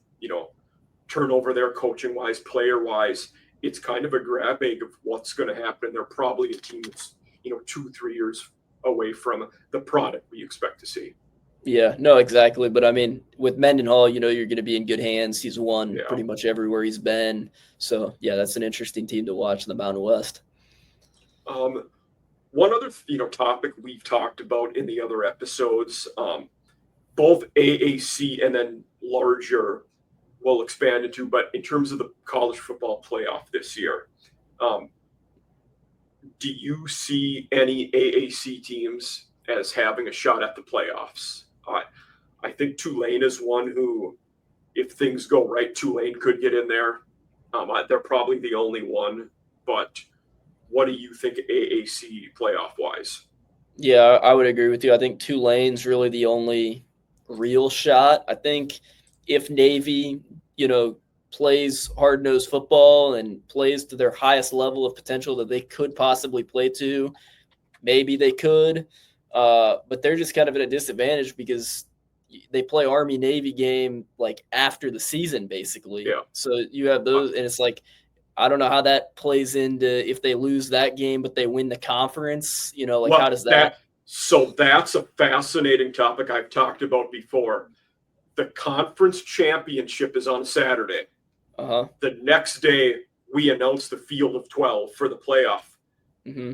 turnover there, coaching wise, player wise. It's kind of a grab bag of what's going to happen. They're probably a team that's 2-3 years away from the product we expect to see. Yeah, no, exactly. But I mean, with Mendenhall, you're going to be in good hands. He's won pretty much everywhere he's been. So, that's an interesting team to watch in the Mountain West. One other, topic we've talked about in the other episodes, both AAC and then larger we'll expand into, but in terms of the college football playoff this year, do you see any AAC teams as having a shot at the playoffs? I think Tulane is one who, if things go right, Tulane could get in there. They're probably the only one, but what do you think AAC playoff-wise? Yeah, I would agree with you. I think Tulane's really the only real shot. I think if Navy, plays hard-nosed football and plays to their highest level of potential that they could possibly play to, maybe they could. But they're just kind of at a disadvantage because they play Army-Navy game after the season, basically. Yeah. So you have those, and it's I don't know how that plays into if they lose that game, but they win the conference. How does that? So that's a fascinating topic I've talked about before. The conference championship is on Saturday. The next day, we announce the field of 12 for the playoff. Mm-hmm.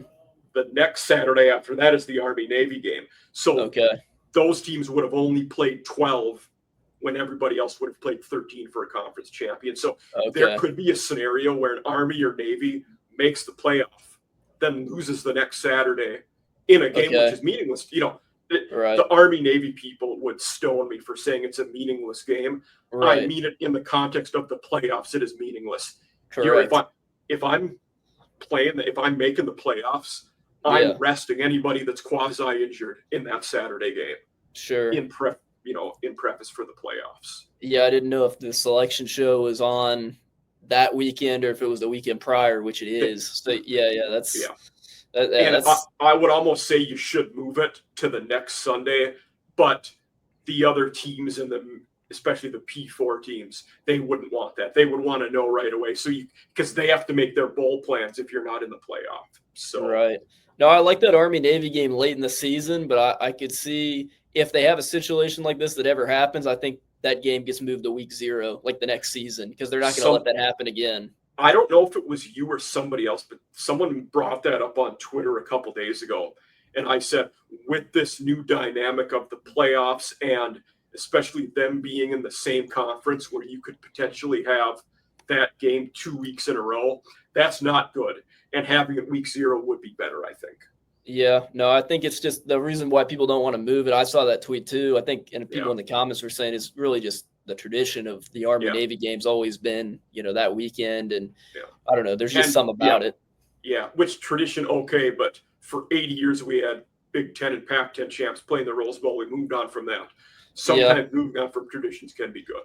The next Saturday after that is the Army-Navy game. So those teams would have only played 12 when everybody else would have played 13 for a conference champion. So there could be a scenario where an Army or Navy makes the playoff, then loses the next Saturday in a game which is meaningless. The Army-Navy people would stone me for saying it's a meaningless game. Right. I mean it in the context of the playoffs. It is meaningless. Correct. If I'm making the playoffs, I'm resting anybody that's quasi-injured in that Saturday game. Sure. In preface for the playoffs. Yeah, I didn't know if the selection show was on that weekend or if it was the weekend prior, which it is. So that's. I would almost say you should move it to the next Sunday, but the other teams especially the P4 teams, they wouldn't want that. They would want to know right away. So because they have to make their bowl plans if you're not in the playoff. So right. No, I like that Army-Navy game late in the season, but I could see if they have a situation like this that ever happens, I think that game gets moved to week 0, the next season, because they're not going to let that happen again. I don't know if it was you or somebody else, but someone brought that up on Twitter a couple days ago. And I said, with this new dynamic of the playoffs and especially them being in the same conference where you could potentially have that game 2 weeks in a row. That's not good. And having it week 0 would be better, I think. Yeah, no, I think it's just the reason why people don't want to move it. I saw that tweet too. I think, and people in the comments were saying it's really just the tradition of the Army Navy games always been, that weekend. And I don't know, there's just something about it. Yeah, which tradition, okay, but for 80 years we had Big Ten and Pac-10 champs playing the Rose Bowl. We moved on from that. Sometimes moving on from traditions can be good.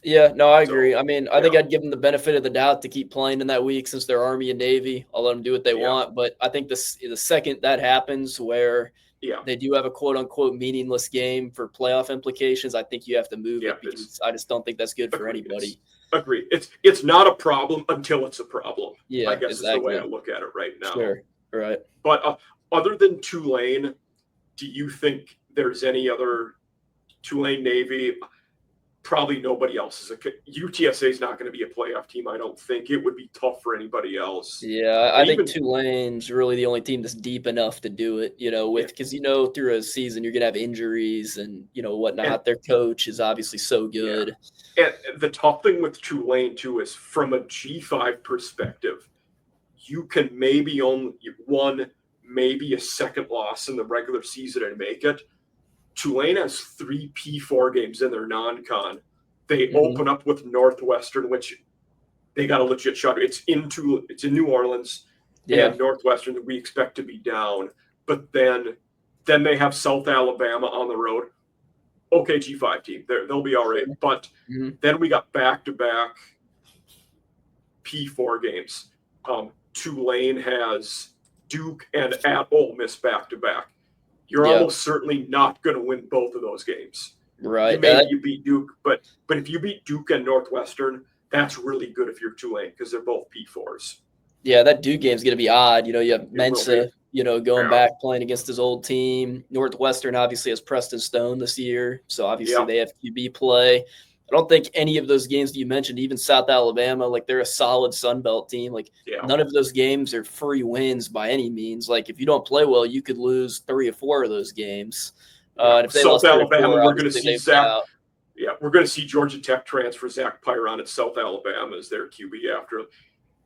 Yeah, no, I agree. I mean, I think I'd give them the benefit of the doubt to keep playing in that week since they're Army and Navy. I'll let them do what they want. But I think the second that happens where they do have a quote-unquote meaningless game for playoff implications, I think you have to move it because I just don't think that's good for anybody. Agree. It's not a problem until it's a problem. Yeah, I guess is the way I look at it right now. Sure, right. But other than Tulane, do you think there's any other Tulane Navy? Probably nobody else is. UTSA is not going to be a playoff team. I don't think it would be tough for anybody else. Yeah, I think Tulane's really the only team that's deep enough to do it. Because through a season you're going to have injuries and whatnot. And their coach is obviously so good. And the tough thing with Tulane too is from a G5 perspective, you can maybe only maybe a second loss in the regular season and make it. Tulane has 3 P4 games in their non-con. They open up with Northwestern, which they got a legit shot. It's in New Orleans, and Northwestern that we expect to be down. But then they have South Alabama on the road. Okay, G5 team, they'll be all right. But then we got back-to-back P4 games. Tulane has Duke and at Ole Miss back-to-back. You're almost certainly not going to win both of those games. Right. Maybe you beat Duke, but if you beat Duke and Northwestern, that's really good if you're Tulane because they're both P4s. Yeah, that Duke game's going to be odd. You have Mensa, going back playing against his old team. Northwestern obviously has Preston Stone this year, so obviously they have QB play. I don't think any of those games that you mentioned, even South Alabama, they're a solid Sun Belt team. None of those games are free wins by any means. If you don't play well, you could lose 3 or 4 of those games. And if they South lost Alabama, 4, we're going to see Zach. Yeah, we're going to see Georgia Tech transfer Zach Pyron at South Alabama as their QB after.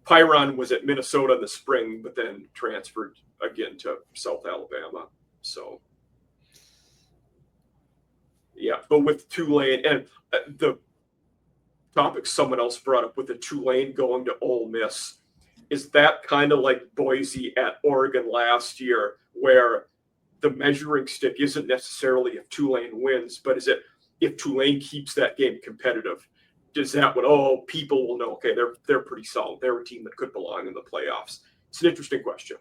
Pyron was at Minnesota in the spring, but then transferred again to South Alabama. So, but with Tulane and the topic someone else brought up with the Tulane going to Ole Miss, is that kind of like Boise at Oregon last year, where the measuring stick isn't necessarily if Tulane wins, but is it if Tulane keeps that game competitive? Does that people will know, okay, they're pretty solid. They're a team that could belong in the playoffs. It's an interesting question.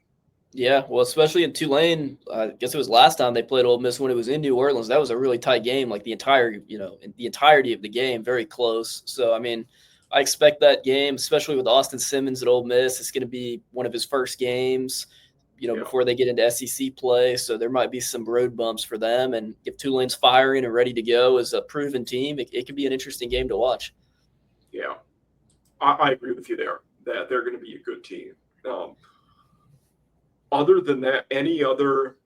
Yeah, well, especially in Tulane, I guess it was last time they played Ole Miss when it was in New Orleans. That was a really tight game, the entirety of the game, very close. So, I mean, I expect that game, especially with Austin Simmons at Ole Miss, it's going to be one of his first games, before they get into SEC play. So there might be some road bumps for them. And if Tulane's firing and ready to go as a proven team, it could be an interesting game to watch. Yeah, I agree with you there that they're going to be a good team. Other than that, any other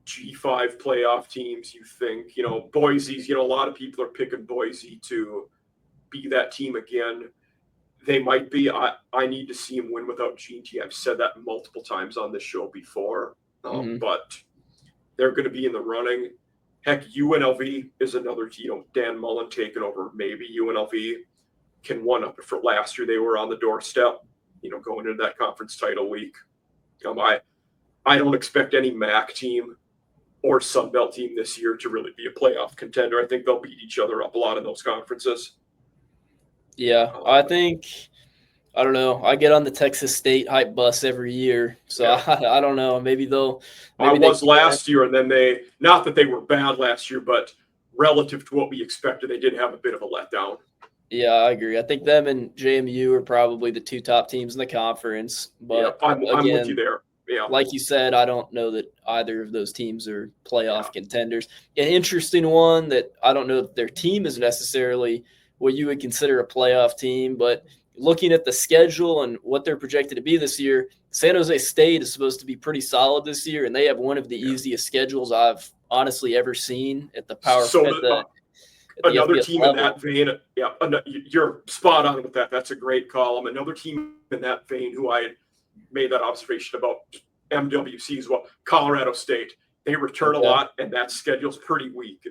G5 playoff teams you think, Boise's, a lot of people are picking Boise to be that team again. They might be. I need to see them win without Gene T. I've said that multiple times on this show before, but they're going to be in the running. Heck, UNLV is another team. Dan Mullen taking over. Maybe UNLV can one up. For last year, they were on the doorstep, going into that conference title week. I don't expect any MAC team or Sun Belt team this year to really be a playoff contender. I think they'll beat each other up a lot in those conferences. Yeah, I don't know. I get on the Texas State hype bus every year, so I don't know. Maybe they'll. I was last year, and then not that they were bad last year, but relative to what we expected, they did have a bit of a letdown. Yeah, I agree. I think them and JMU are probably the 2 top teams in the conference. But I'm with you there. Yeah. Like you said, I don't know that either of those teams are playoff contenders. An interesting one that I don't know if their team is necessarily what you would consider a playoff team, but looking at the schedule and what they're projected to be this year, San Jose State is supposed to be pretty solid this year, and they have one of the easiest schedules I've honestly ever seen at the power at the Another FBS team in level. that vein, yeah, you're spot on with that. That's a great column. Another team in that vein who I made that observation about MWC as well, Colorado State. They return a Okay. lot, and that schedule's pretty weak.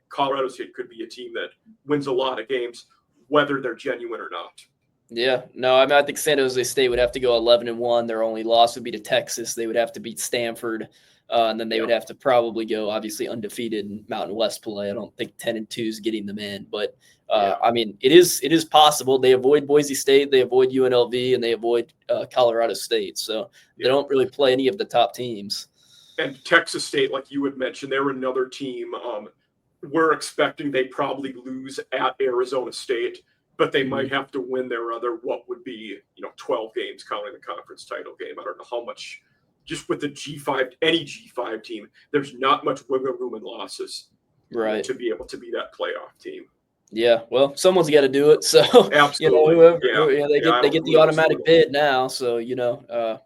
Colorado State could be a team that wins a lot of games, whether they're genuine or not. Yeah, no, I mean, I think San Jose State would have to go 11-1. Their only loss would be to Texas. They would have to beat Stanford, and then they would have to probably go obviously undefeated in Mountain West play. I don't think 10-2 is getting them in, but I mean, it is possible. They avoid Boise State, they avoid UNLV, and they avoid Colorado State. So they don't really play any of the top teams. And Texas State, like you had mentioned, they're another team. We're expecting they probably lose at Arizona State, but they might have to win their other, what would be, 12 games counting the conference title game. I don't know how much, just with the G5, any G5 team, there's not much wiggle room in losses, right, to be able to be that playoff team. Yeah, well, someone's got to do it. So Absolutely, they get the automatic bid now. So I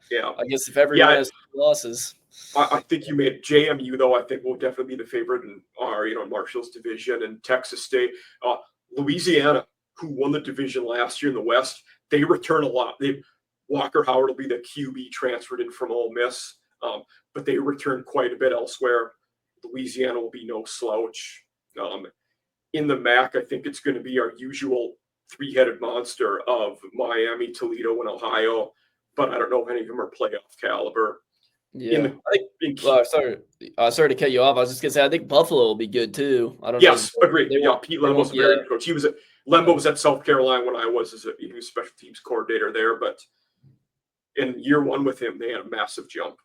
guess if everyone has losses. I think you made JMU, though. I think will definitely be the favorite in our, Marshall's division, and Texas State, Louisiana, who won the division last year in the West. They return a lot. Walker Howard will be the QB transferred in from Ole Miss, but they return quite a bit elsewhere. Louisiana will be no slouch. In the MAC, I think it's going to be our usual three-headed monster of Miami, Toledo, and Ohio, but I don't know if any of them are playoff caliber. Yeah, sorry to cut you off. I was just gonna say I think Buffalo will be good too. I don't know. Yes, agreed. Yeah, Pete Lembo's a very good coach. Lembo was at South Carolina when I was he was special teams coordinator there, but in year one with him, they had a massive jump.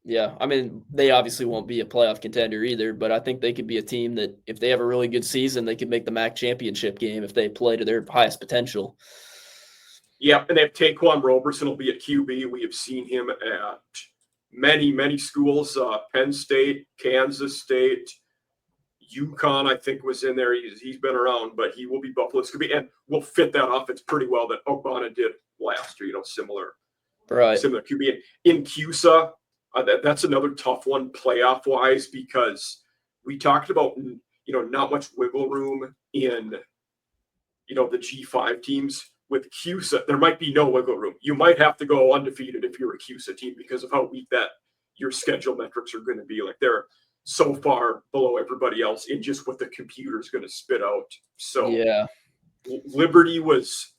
Yeah, I mean, they obviously won't be a playoff contender either, but I think they could be a team that if they have a really good season, they could make the MAC championship game if they play to their highest potential. Yeah, and they have Taquan Roberson will be at QB. We have seen him at many schools, Penn State, Kansas State, UConn, I think, was in there. He's been around, but he will be Buffalo's QB, and will fit that offense pretty well that Ogbonna did last year, similar QB. In CUSA, that's another tough one playoff-wise because we talked about, not much wiggle room in, the G5 teams. With CUSA, there might be no wiggle room. You might have to go undefeated if you're a CUSA team because of how weak that your schedule metrics are going to be. Like they're so far below everybody else in just what the computer is going to spit out. So yeah, Liberty was,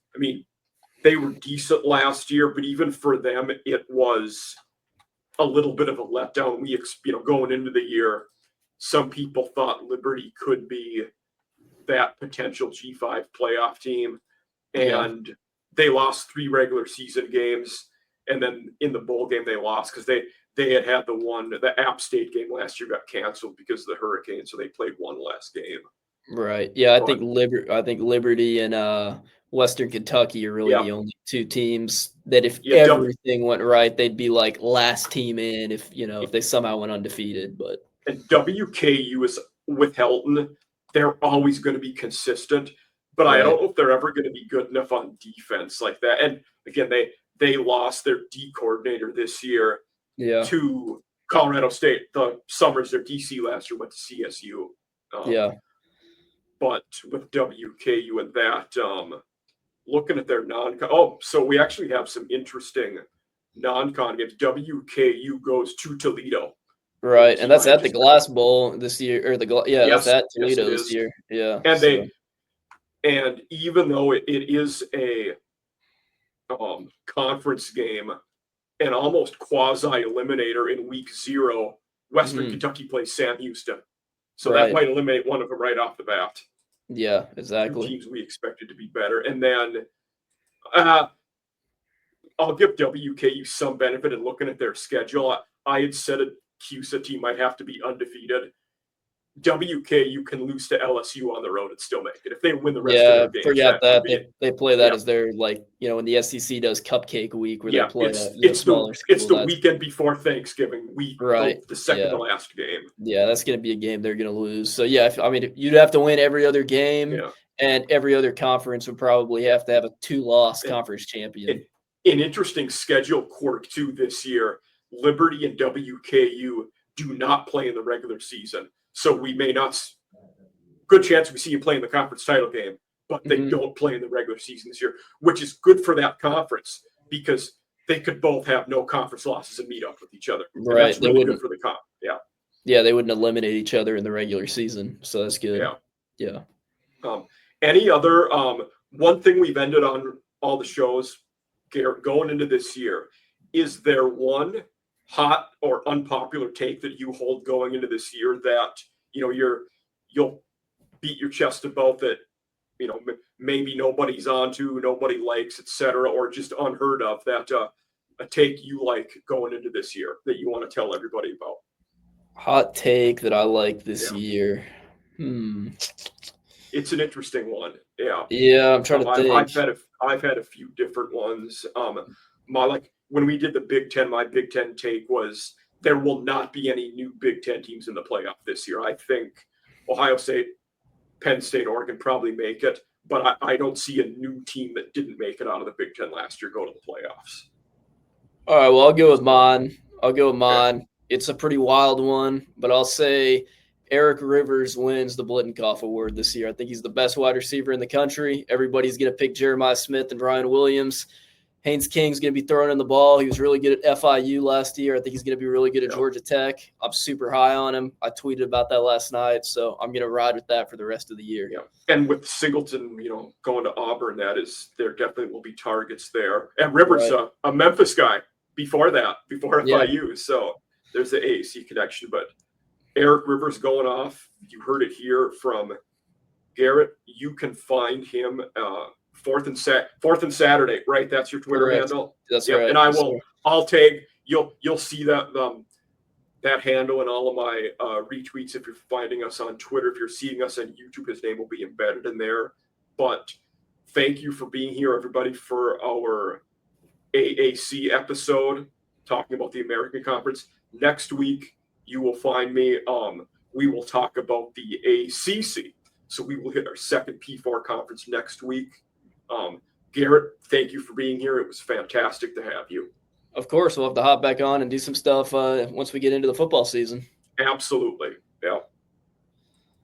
they were decent last year, but even for them, it was a little bit of a letdown. We, going into the year, some people thought Liberty could be that potential G5 playoff team. And they lost 3 regular season games, and then in the bowl game they lost because they had the App State game last year got canceled because of the hurricane, so they played one last game. Right. Yeah, I think Liberty and Western Kentucky are really the only 2 teams that if everything went right, they'd be like last team in if they somehow went undefeated. But and WKU is with Helton, they're always going to be consistent. But I don't know if they're ever going to be good enough on defense like that. And again, they lost their D coordinator this year to Colorado State. The Summers, their DC last year, went to CSU. But with WKU and that, looking at their non-con. So we actually have some interesting non-con games. WKU goes to Toledo. Right, and that's at the Glass Bowl this year, or that's at Toledo this year. Yeah, and And even though it is a conference game, an almost quasi-eliminator in week 0, Western Kentucky plays Sam Houston. So that might eliminate one of them right off the bat. Yeah, exactly. 2 teams we expected to be better. And then I'll give WKU some benefit in looking at their schedule. I had said a CUSA team might have to be undefeated. WKU can lose to LSU on the road and still make it if they win the rest of their games. Forget that. They play that as their when the SEC does Cupcake Week where they play it's the weekend before Thanksgiving week, the second to last game. Yeah, that's going to be a game they're going to lose. So you'd have to win every other game, and every other conference would probably have to have a 2-loss conference champion. An interesting schedule quirk too this year: Liberty and WKU do not play in the regular season. So we may not good chance we see you play in the conference title game, but they don't play in the regular season this year, which is good for that conference because they could both have no conference losses and meet up with each other. And Right. that's really good for the comp. Yeah. Yeah, they wouldn't eliminate each other in the regular season, so that's good. Yeah. Any other one thing we've ended on all the shows, Garrett, going into this year, is there one hot or unpopular take that you hold going into this year that you'll beat your chest about, that maybe nobody's onto, nobody likes, etc., or just unheard of, that a take you like going into this year that you want to tell everybody about? Hot take that I like this year. It's an interesting one. Yeah. Yeah, I'm trying to think. I've had a few different ones. When we did the Big Ten, my Big Ten take was there will not be any new Big Ten teams in the playoff this year. I think Ohio State, Penn State, Oregon probably make it, but I don't see a new team that didn't make it out of the Big Ten last year go to the playoffs. All right, well, I'll go with mine. Okay. It's a pretty wild one, but I'll say Eric Rivers wins the Blittenkoff Award this year. I think he's the best wide receiver in the country. Everybody's going to pick Jeremiah Smith and Ryan Williams. Haynes King's going to be throwing in the ball. He was really good at FIU last year. I think he's going to be really good at Georgia Tech. I'm super high on him. I tweeted about that last night, so I'm going to ride with that for the rest of the year. Yeah, and with Singleton, going to Auburn, there definitely will be targets there. And Rivers, a Memphis guy before FIU, so there's the AAC connection. But Eric Rivers going off. You heard it here from Garrett. You can find him Fourth and Saturday, right? That's your Twitter handle. That's right. And I'll tag. You'll see that that handle in all of my retweets if you're finding us on Twitter. If you're seeing us on YouTube, his name will be embedded in there. But thank you for being here, everybody, for our AAC episode talking about the American Conference. Next week, you will find me. We will talk about the ACC. So we will hit our second P4 conference next week. Garrett, thank you for being here. It was fantastic to have you. Of course, we'll have to hop back on and do some stuff once we get into the football season. Absolutely. Yeah.